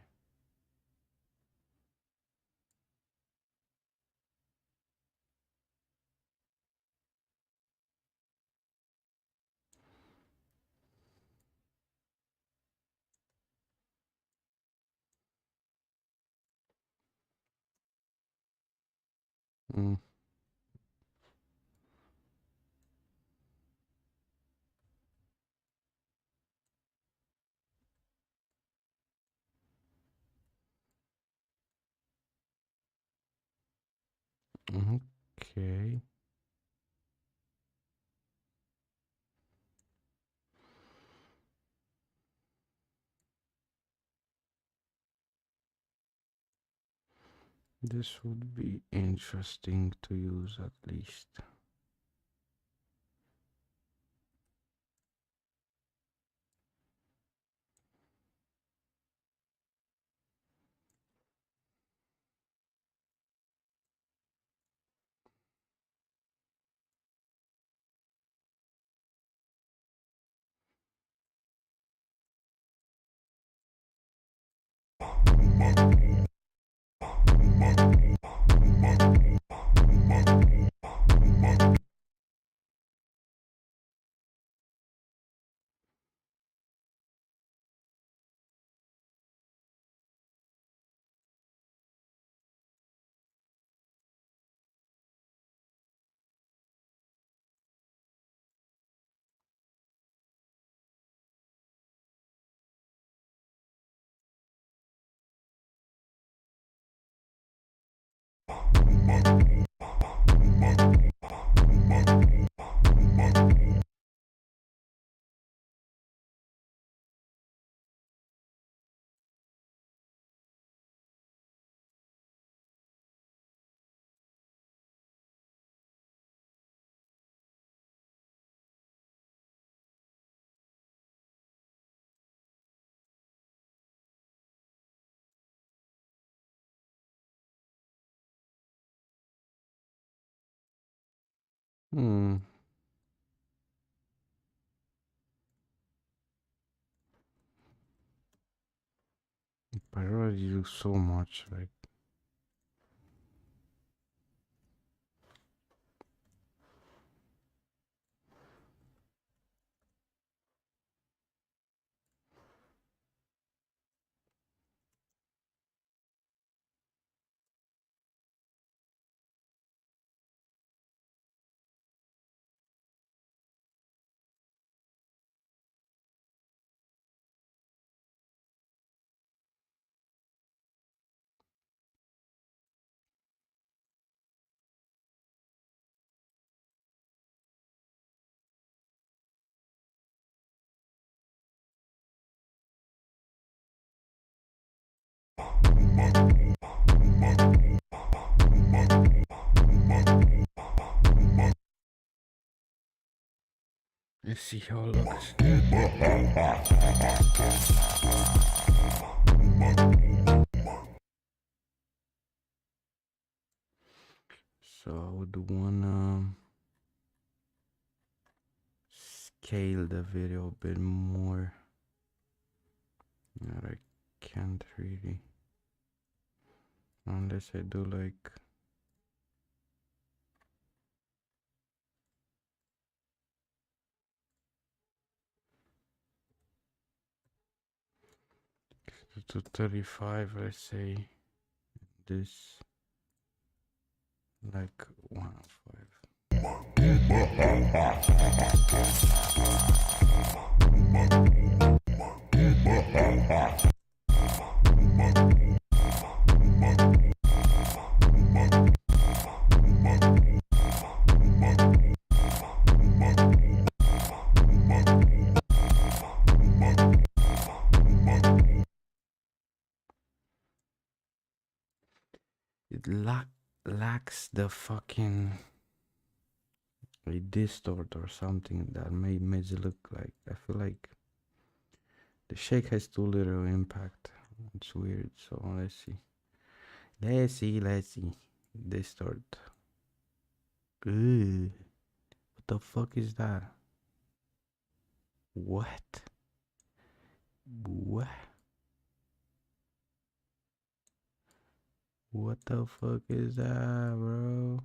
Mm. Okay. This would be interesting to use at least. Hmm. I already do so much, like. Let's see how it looks. So I would wanna scale the video a bit more. But I can't really. Unless I do like. To 35, let's say. This. Like 105. It lacks the fucking a distort or something that makes it look like. I feel like the shake has too little impact. It's weird. So let's see. Let's see. Distort. Ooh, what the fuck is that? What? What? What the fuck is that, bro?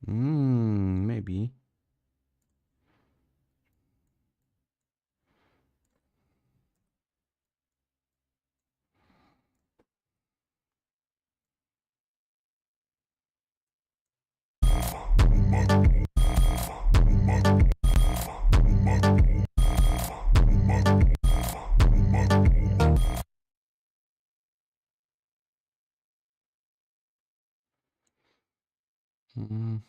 Maybe. Mm.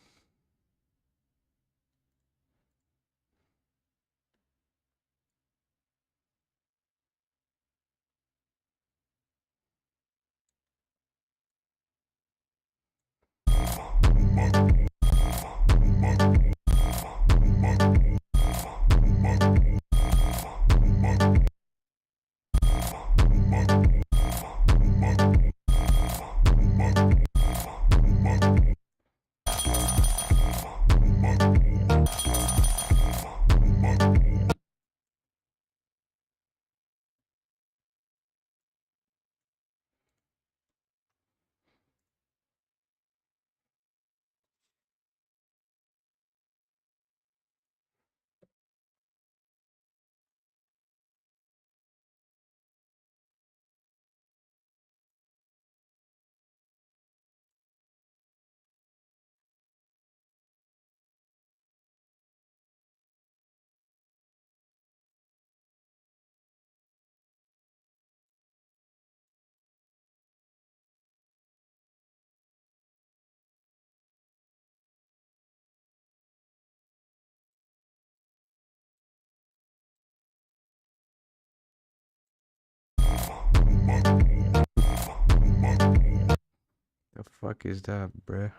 The fuck is that, bruh?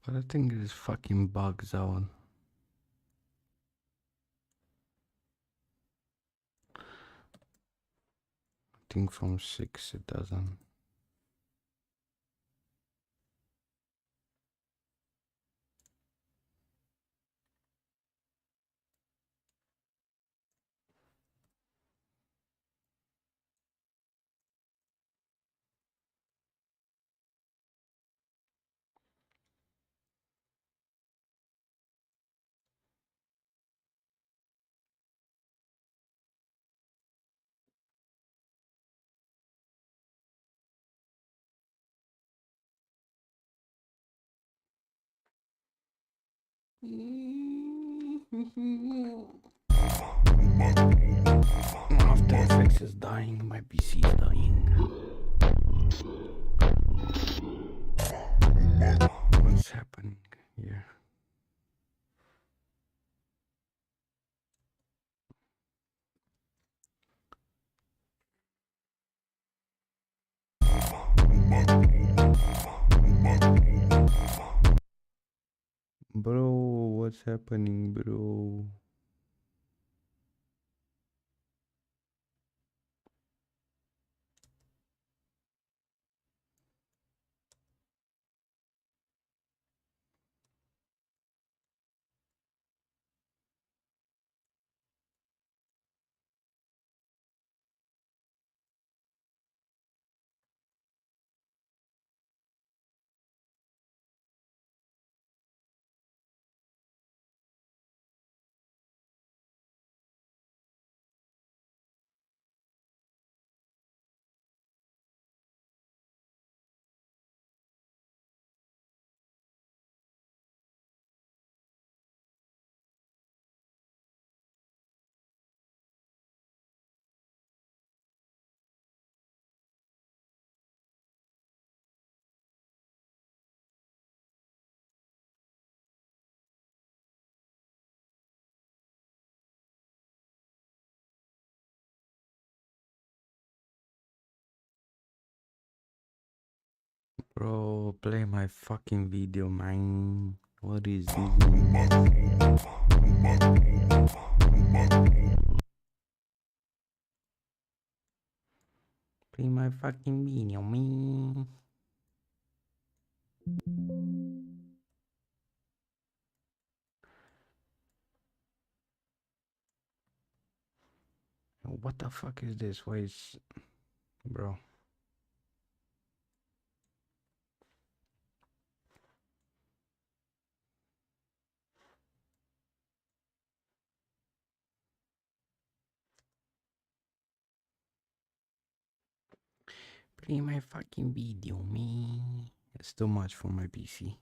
But I think it is fucking bug zone. I think from 6 it doesn't. After Effects is dying, my PC is dying. What's happening here? Bro, what's happening, bro? Bro, play my fucking video, man. What is this? Play my fucking video, man. What the fuck is this? Why is... Bro. Play my fucking video, man. It's too much for my PC.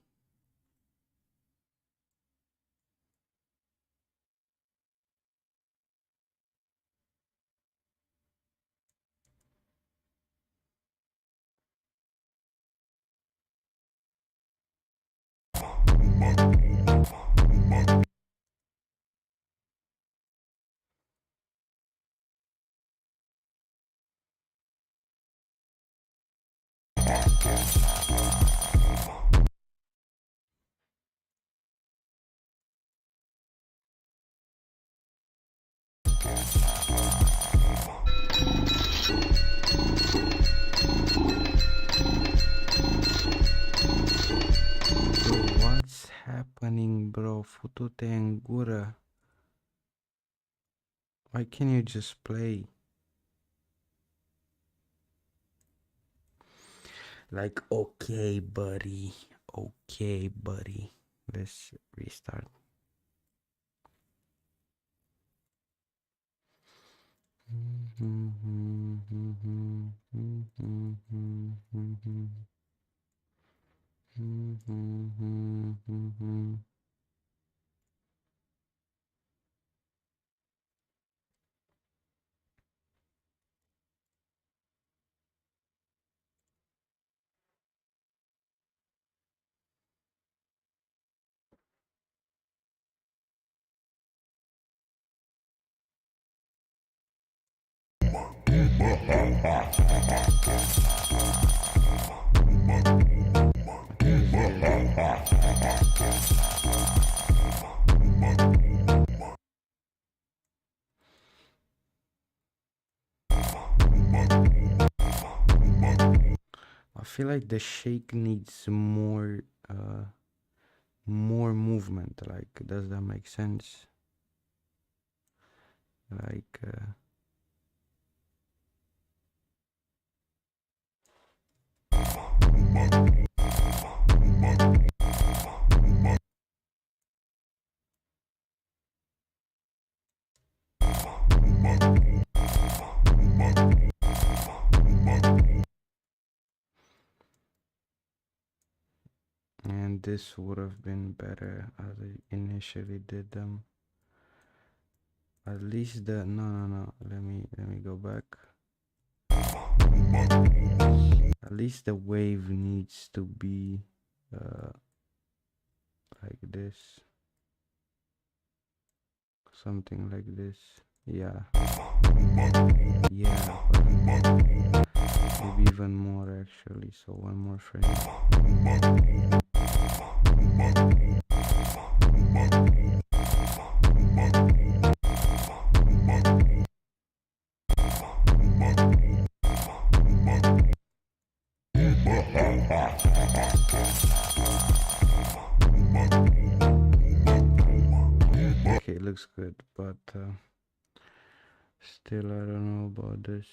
What's happening, bro? Futu-te în gură. Why can't you just play? Like, okay, buddy. Okay, buddy. Let's restart. I feel like the shake needs more movement. Like, does that make sense? Like and this would have been better as I initially did them. At least the no. Let me go back. At least the wave needs to be like this. Something like this. Yeah. Yeah. Maybe even more actually. So one more frame. Okay, it looks good, but still I don't know about this.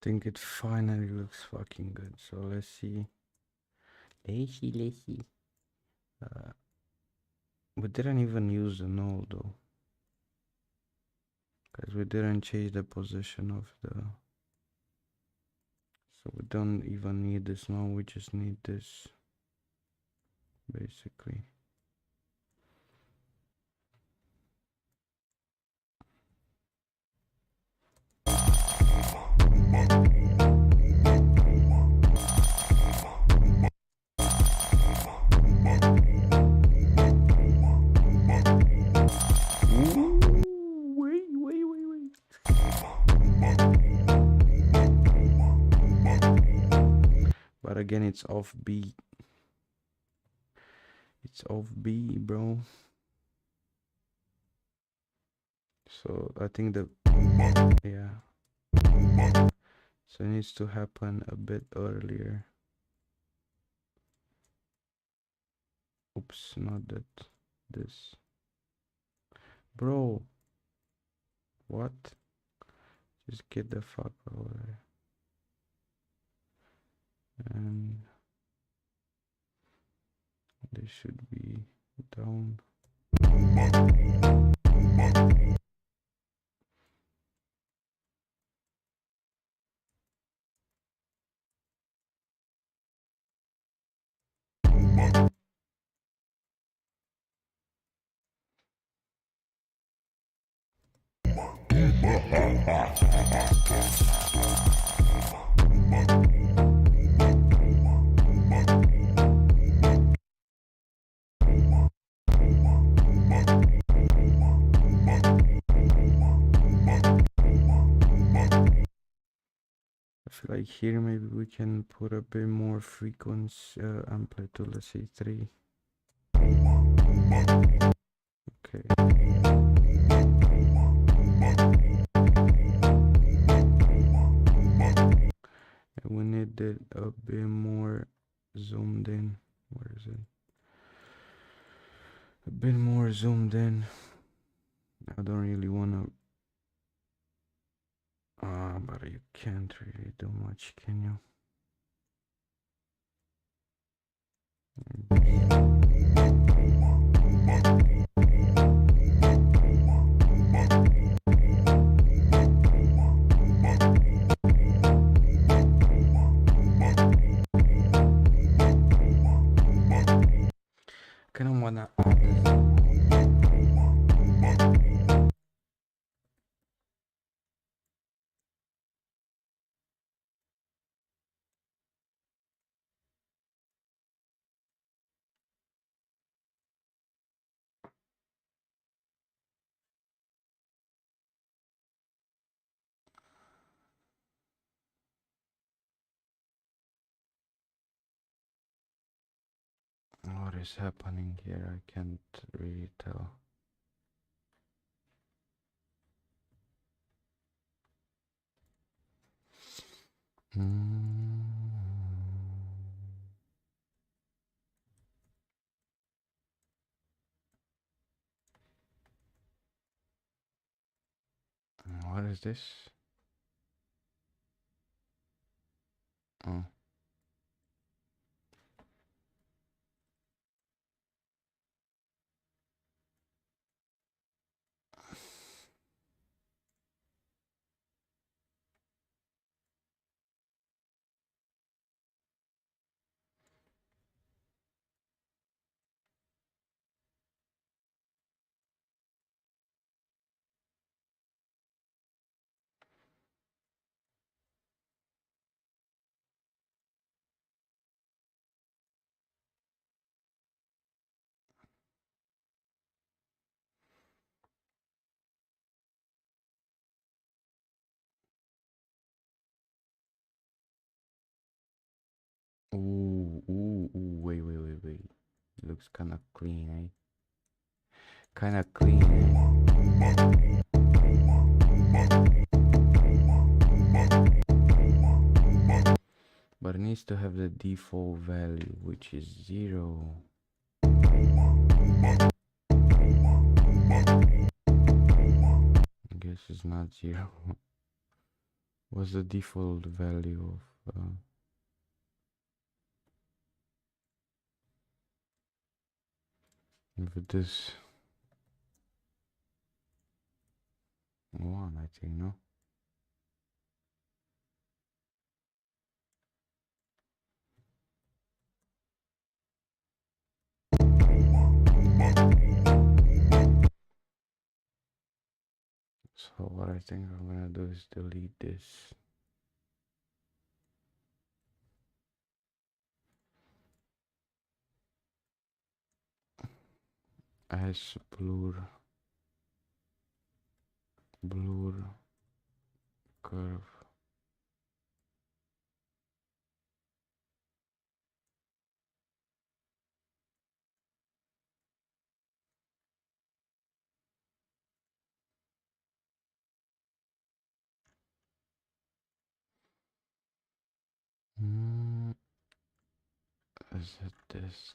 think it finally looks fucking good. So let's see. Let's see. We didn't even use the null though, because we didn't change the position of the. So we don't even need this null. We just need this, basically. Wait. But again, it's off B. It's off B, bro. So I think the yeah. So it needs to happen a bit earlier. Oops, not that. This. Bro. What? Just get the fuck over. And this should be down. I feel like here maybe we can put a bit more frequency amplitude, let's say 3. Okay. And we need it a bit more zoomed in. Where is it? A bit more zoomed in. I don't really wanna but you can't really do much, can you? Kinda wanna add this. What is happening here? I can't really tell. What is this? Oh. Ooh, wait. Looks kinda clean, eh? Kinda clean, eh? But it needs to have the default value, which is 0. I guess it's not 0. What's the default value of if this one, I think, no? So what I think I'm gonna do is delete this. As blur curve. Is it this?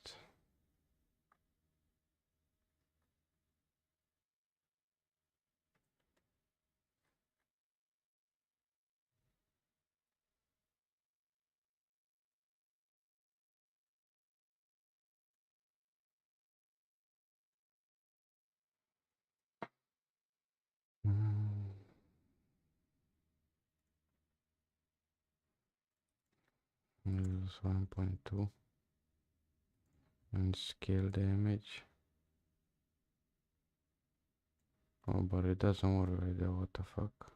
Use 1.2 and scale the image. Oh, but it doesn't work like that. What the fuck?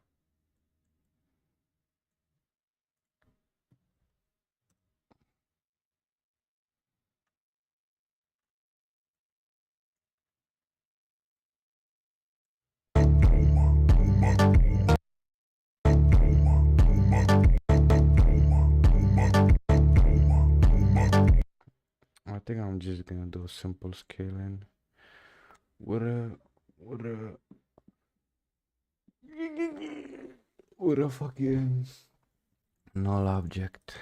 I think I'm just gonna do simple scaling with a fucking null object.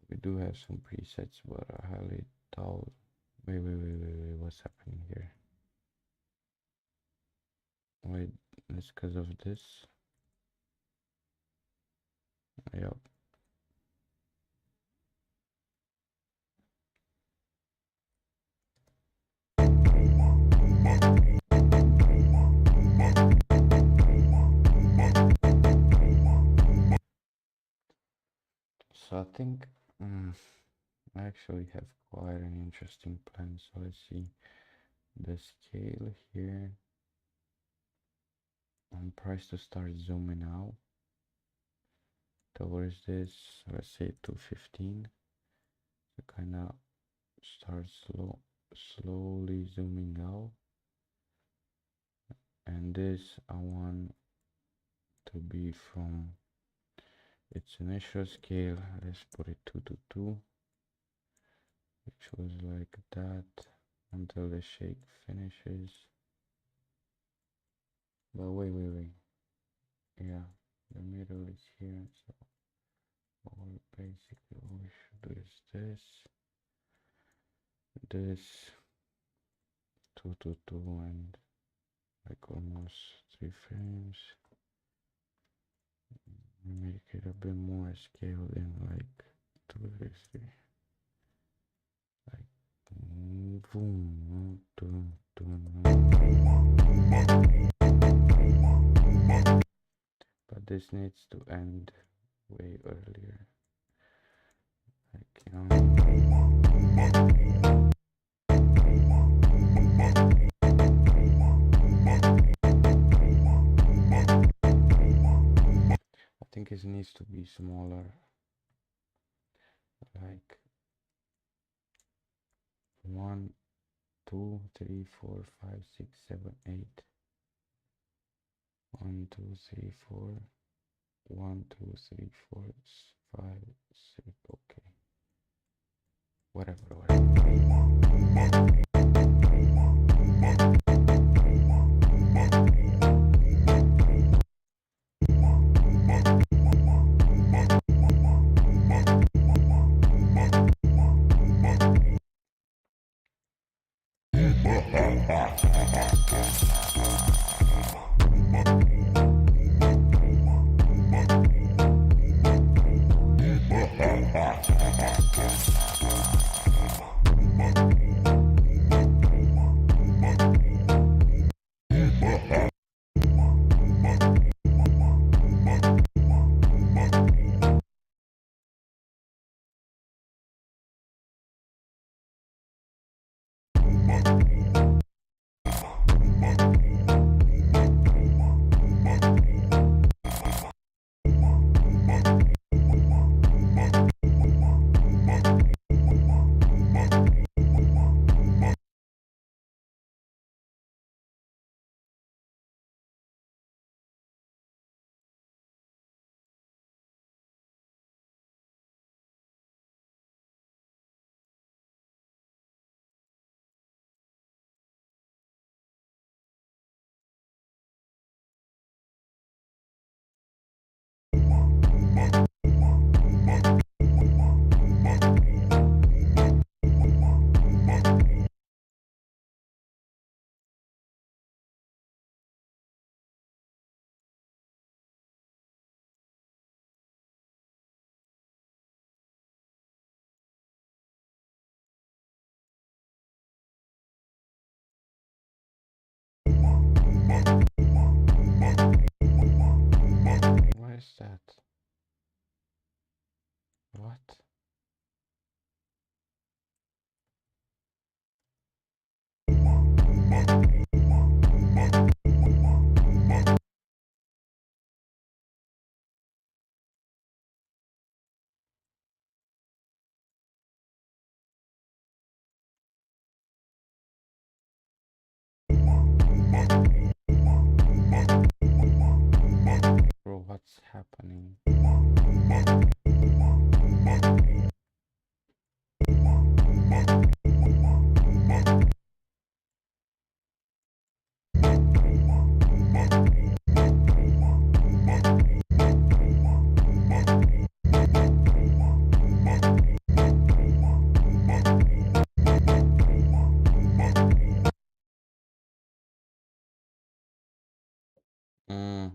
We do have some presets, but I highly doubt. Wait, what's happening here? Wait, it's because of this. Yep. So I think I actually have quite an interesting plan. So let's see the scale here. I'm priced to start zooming out towards this. Let's say 215. So kind of start slowly zooming out. And this I want to be from its initial scale. Let's put it 2 to 2, which was like that until the shake finishes. But wait, yeah, the middle is here, so basically what we should do is this 2 to 2 and like almost 3 frames. Make it a bit more scaled in, like 2 to 3. Like boom, but this needs to end way earlier. Like, you know. I think it needs to be smaller. Like 1, 2, 3, 4, 5, 6, 7, 8. 1, 2, 3, 4. 1, 2, 3, 4, 5, 6. Okay. Whatever. What is that? What? Bro, what's happening? Mm.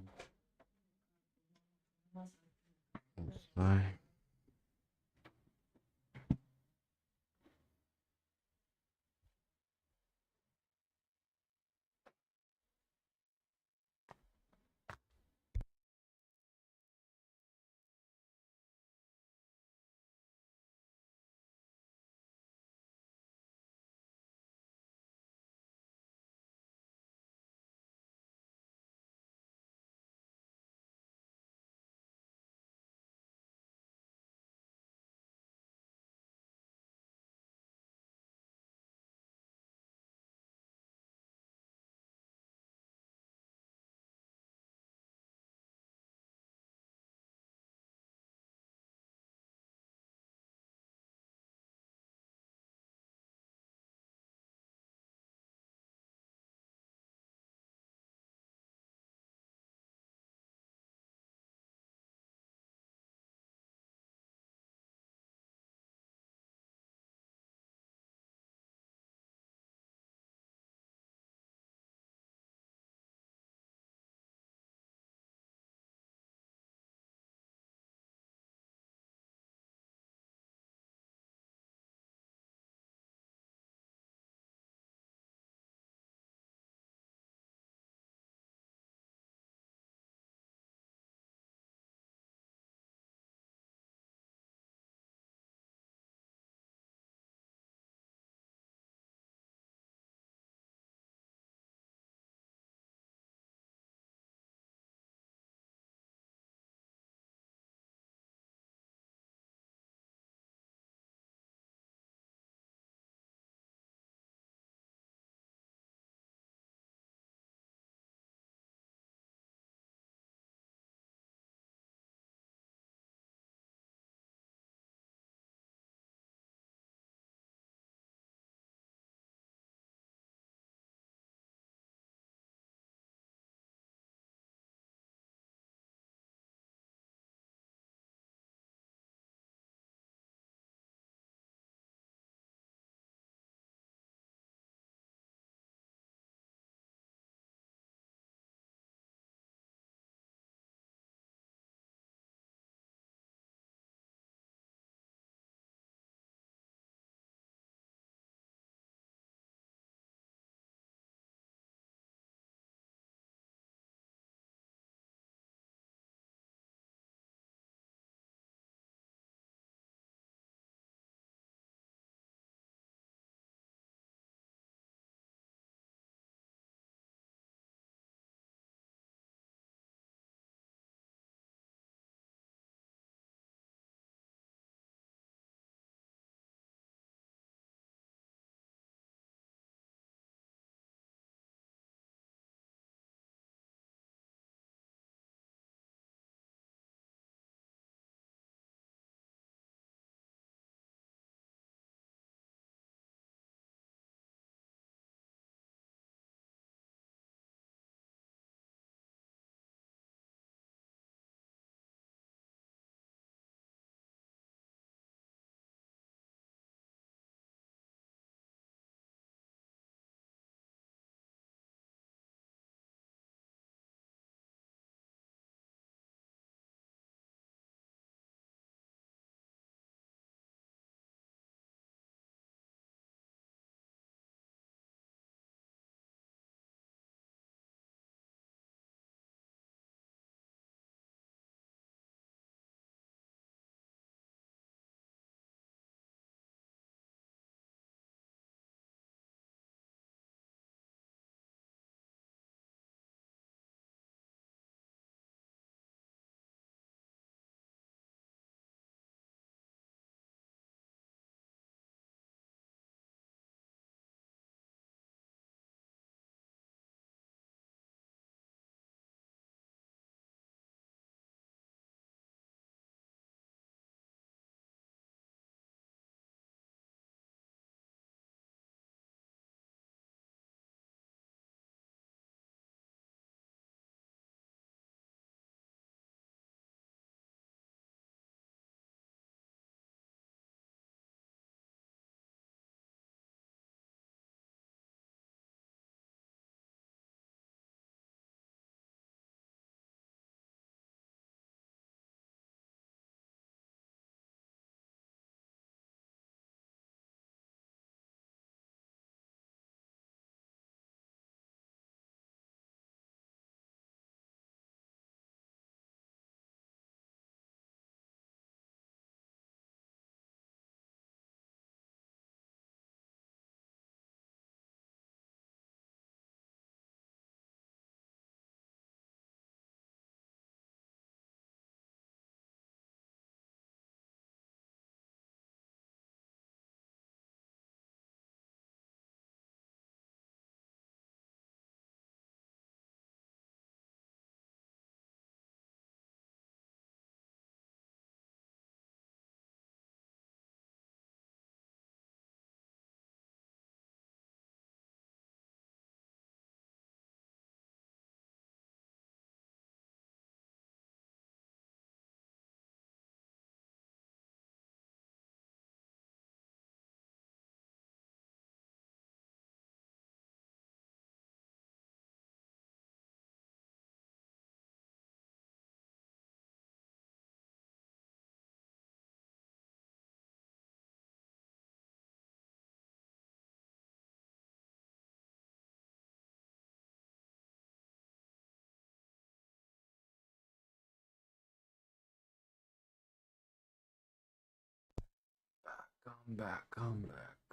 I'm back.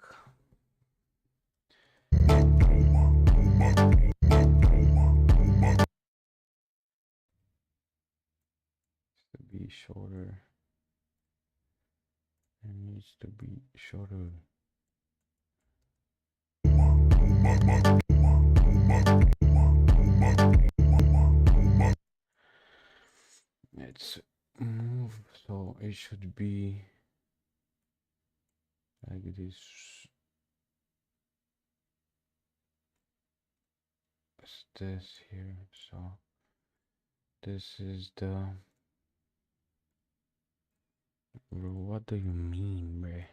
To be shorter. It needs to be shorter. Let's move, so it should be like this. It's this here, so this is the. Bro, what do you mean, bruh?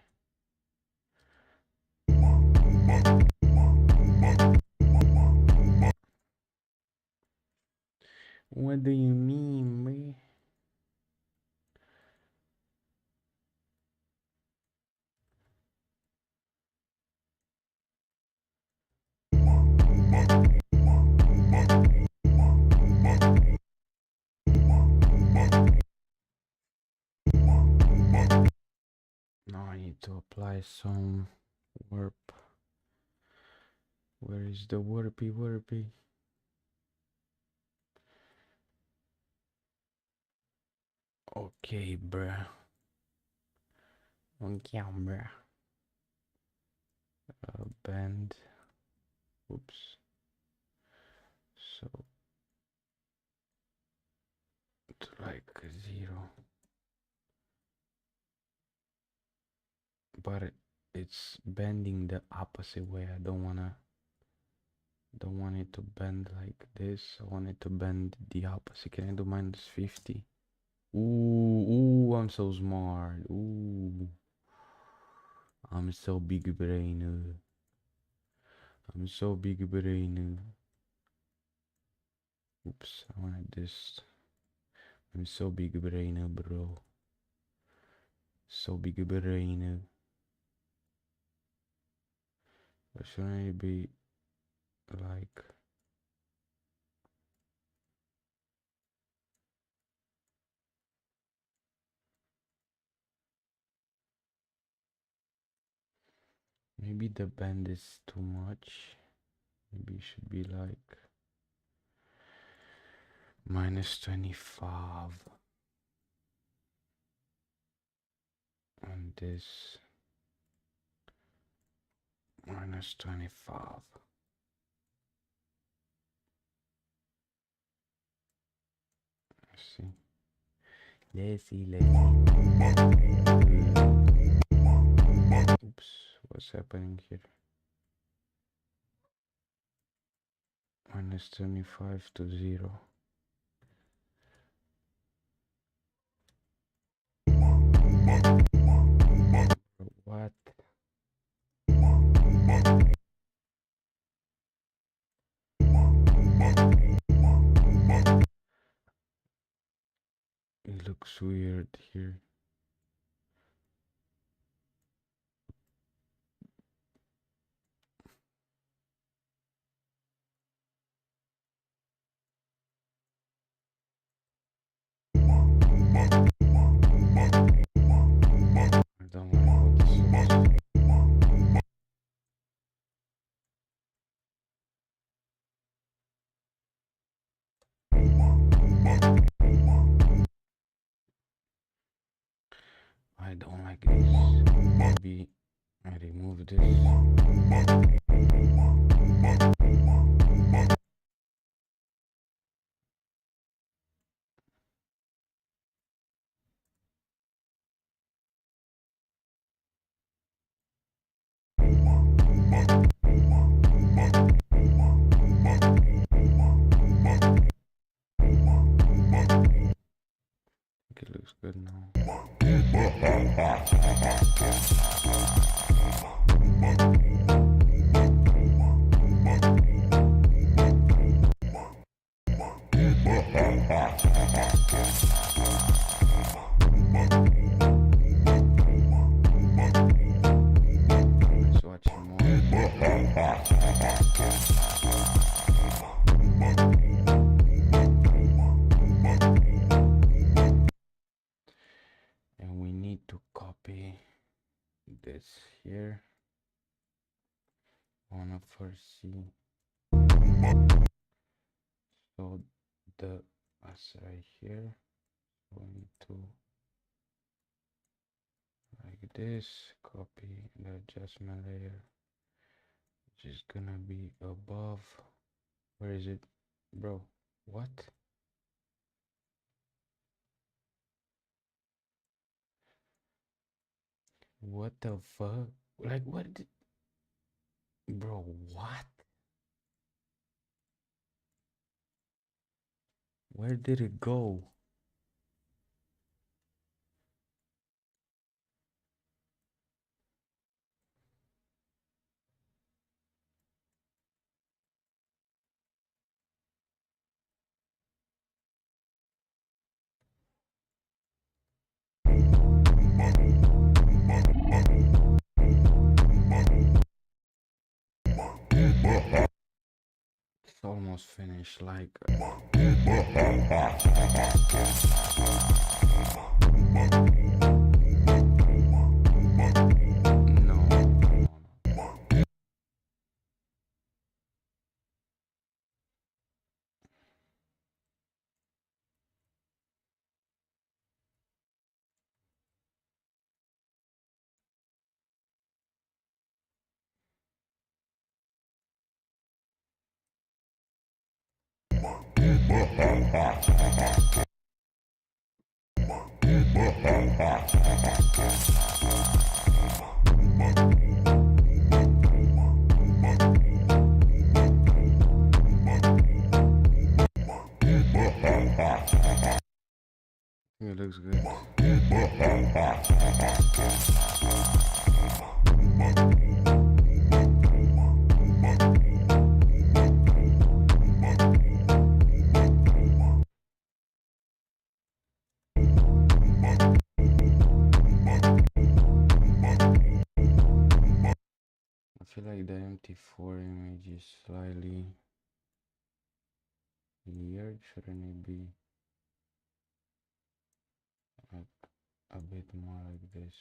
What do you mean, bruh? Now I need to apply some warp. Where is the warpy? Okay, bruh. Okay, bruh. Bend. Oops. So to like 0. But it's bending the opposite way. I don't want it to bend like this. I want it to bend the opposite. Can I do -50? Ooh, I'm so smart. Ooh. I'm so big brain. I'm so big brain. Oops, I wanted this. I'm so big brain, bro. So big brain. But shouldn't it be like maybe the bend is too much? Maybe it should be like -25 and this -25. Let's see. Let's see. Oops, what's happening here? -25 to 0. What? It looks weird here. I don't like what this looks. I don't like this. Maybe I remove this. It looks good now. Let's watch more. And we need to copy this here. Wanna first see, so the us right here, we need to like this, copy the adjustment layer, which is gonna be above. Where is it, bro? What? What the fuck? Like, what did, bro, what? Where did it go? It's almost finished, like no. It looks good. I feel like the MT4 image is slightly weird. Shouldn't it be like a bit more like this?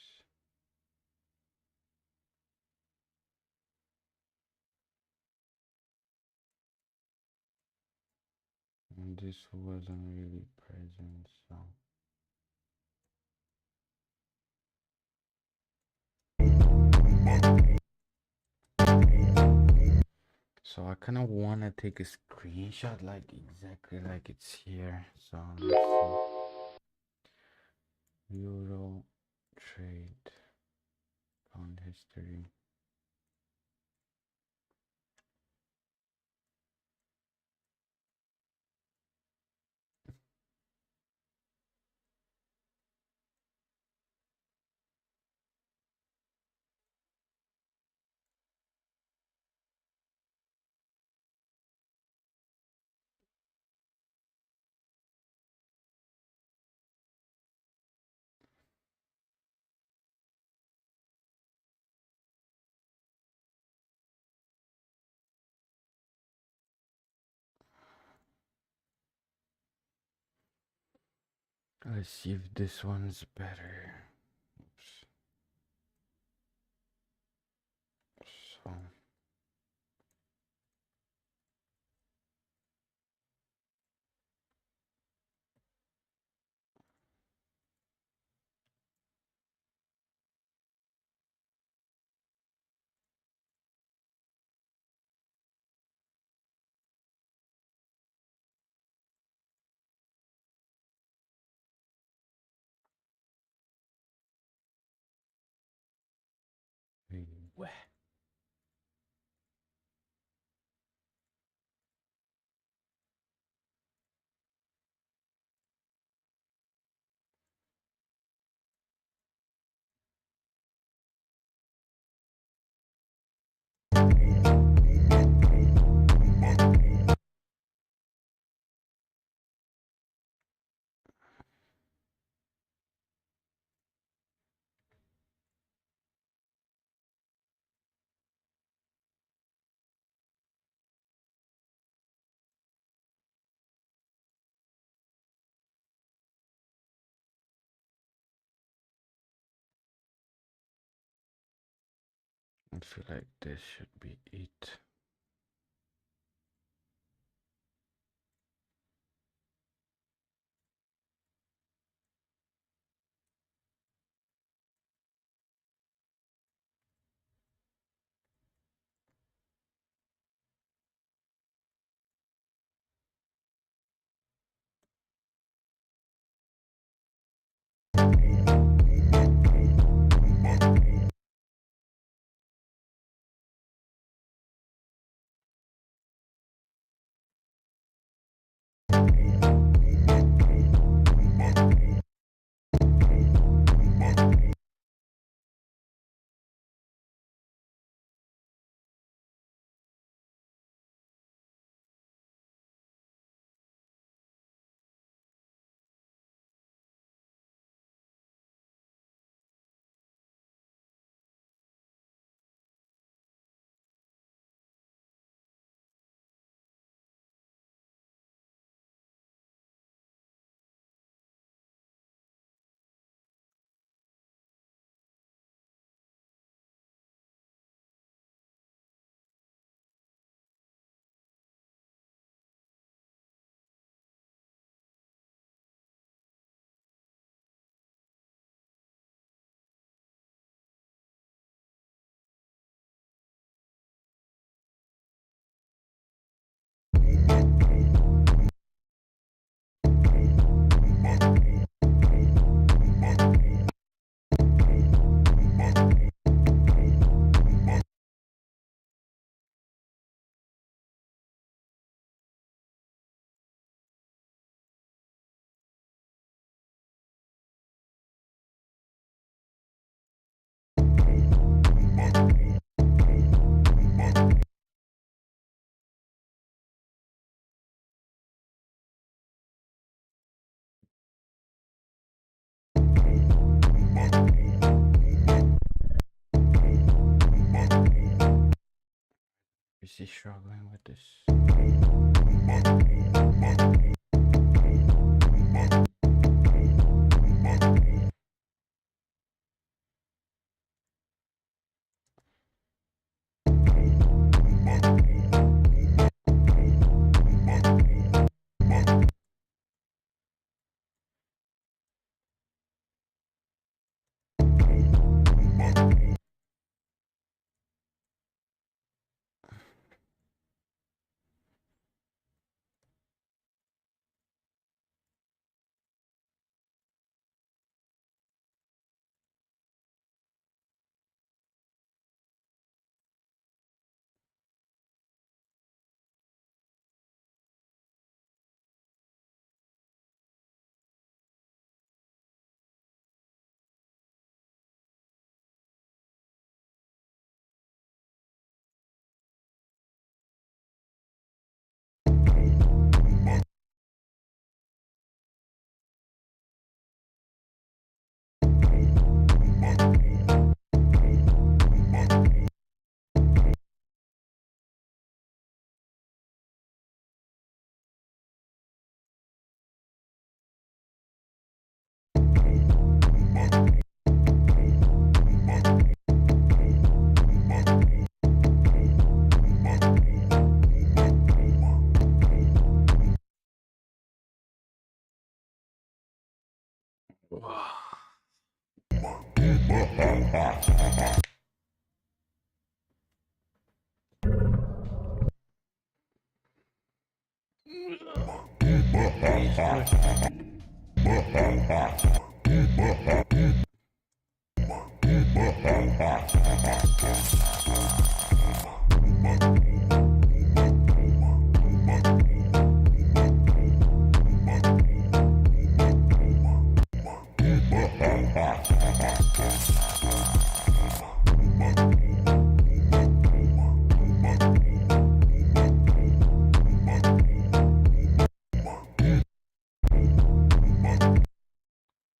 And this wasn't really present, so. So I kind of want to take a screenshot like exactly like it's here. So let's see. Euro trade account history. Let's see if this one's better. Oops. So wait, I feel like this should be it. Is he struggling with this?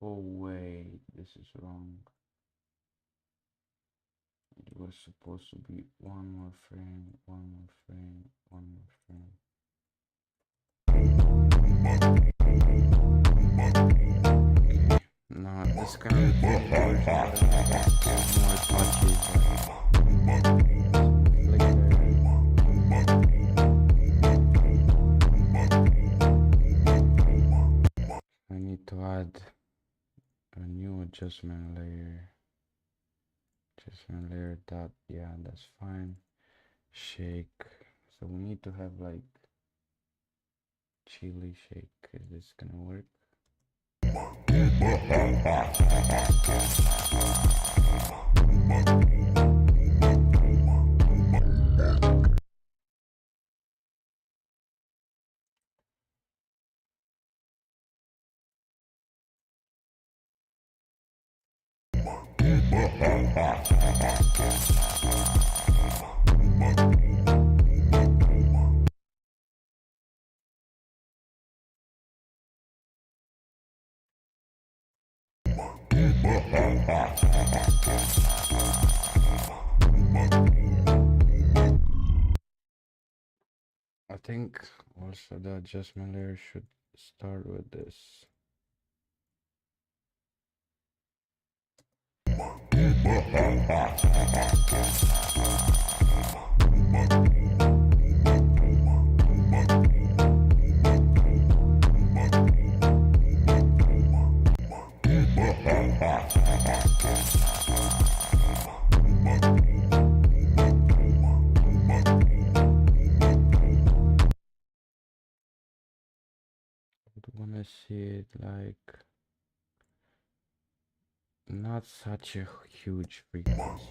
Oh wait, this is wrong. It was supposed to be one more frame, one more frame, one more frame. Okay, now this kind of version more touchy. adjustment layer. Adjustment layer dot, yeah, that's fine. Shake. So we need to have like chili shake. Is this gonna work? I think also the adjustment layer should start with this. I want to see it like not such a huge frequency.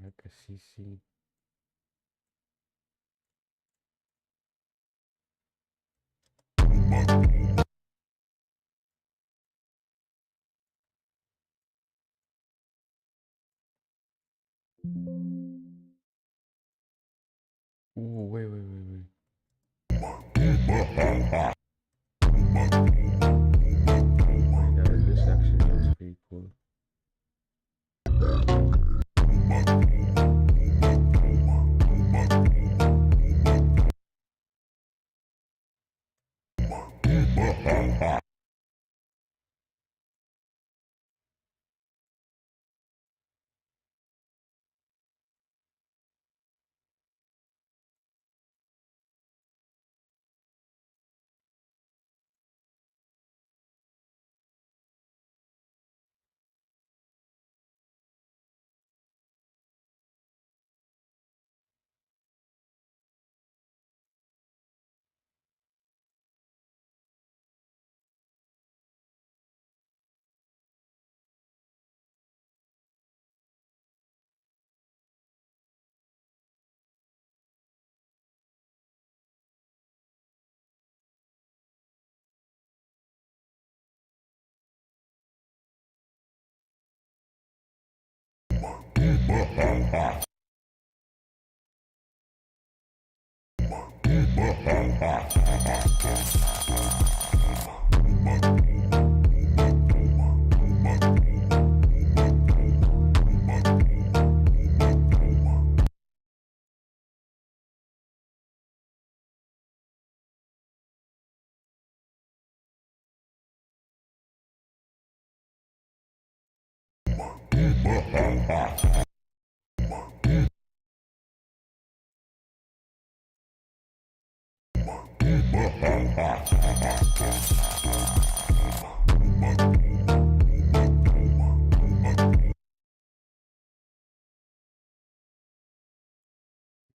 Like a CC. Oh, wait. Wait, this actually looks pretty cool.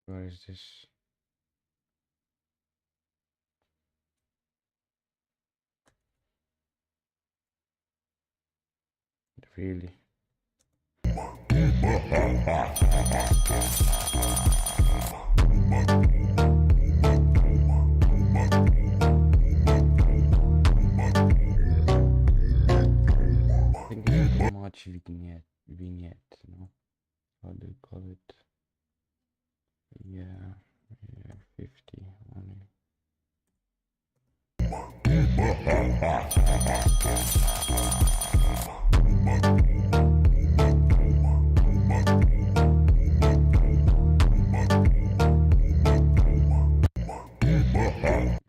Where is this? Really? much vignette, no? How do you call it? Yeah, 50 only.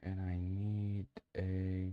And I need a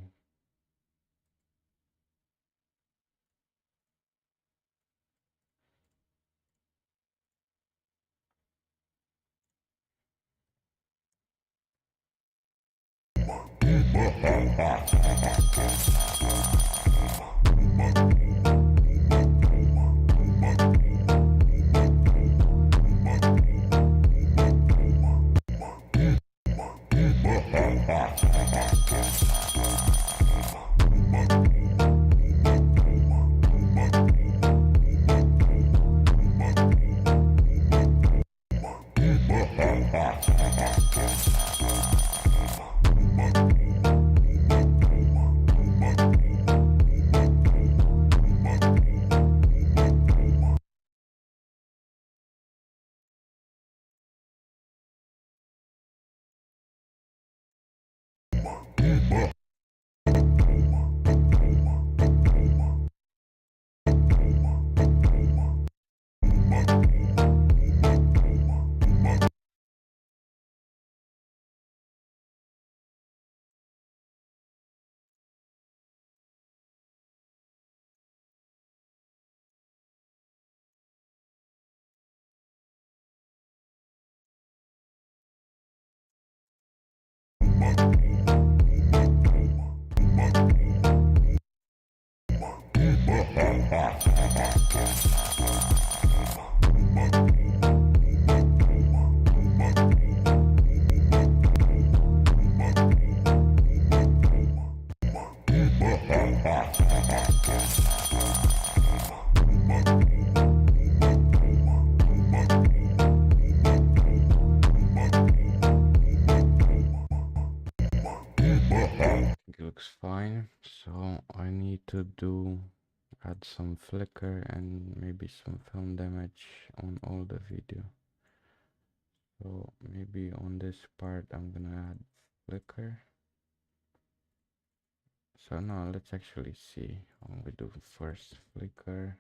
it looks fine. So I need to add some flicker and maybe some film damage on all the video. So maybe on this part I'm gonna add flicker. So now let's actually see what we do first. Flicker.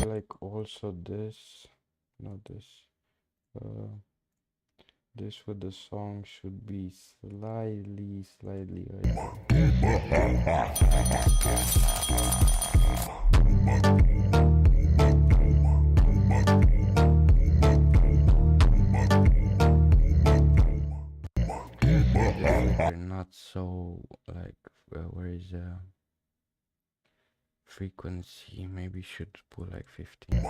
Like also this, not this. This with the song should be slightly right there. Not so like where is frequency? Maybe should put like 15. I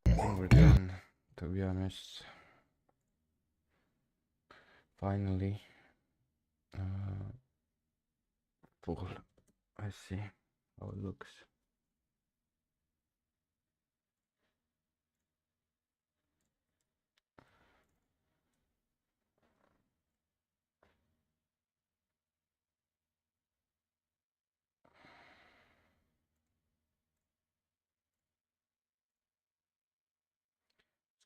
think we're done, to be honest. Finally, full. I see how it looks.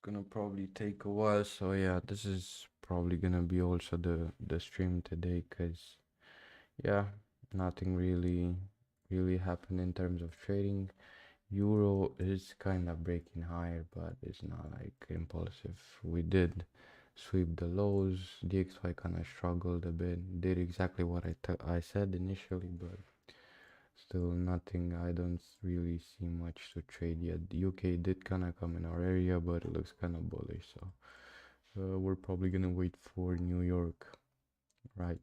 Gonna probably take a while, so yeah, this is probably gonna be also the stream today, because yeah, nothing really happened in terms of trading. Euro is kind of breaking higher, but it's not like impulsive. We did sweep the lows. DXY kind of struggled a bit, did exactly what I said initially, but still nothing. I don't really see much to trade yet. The UK did kind of come in our area, but it looks kind of bullish, so we're probably gonna wait for New York, right?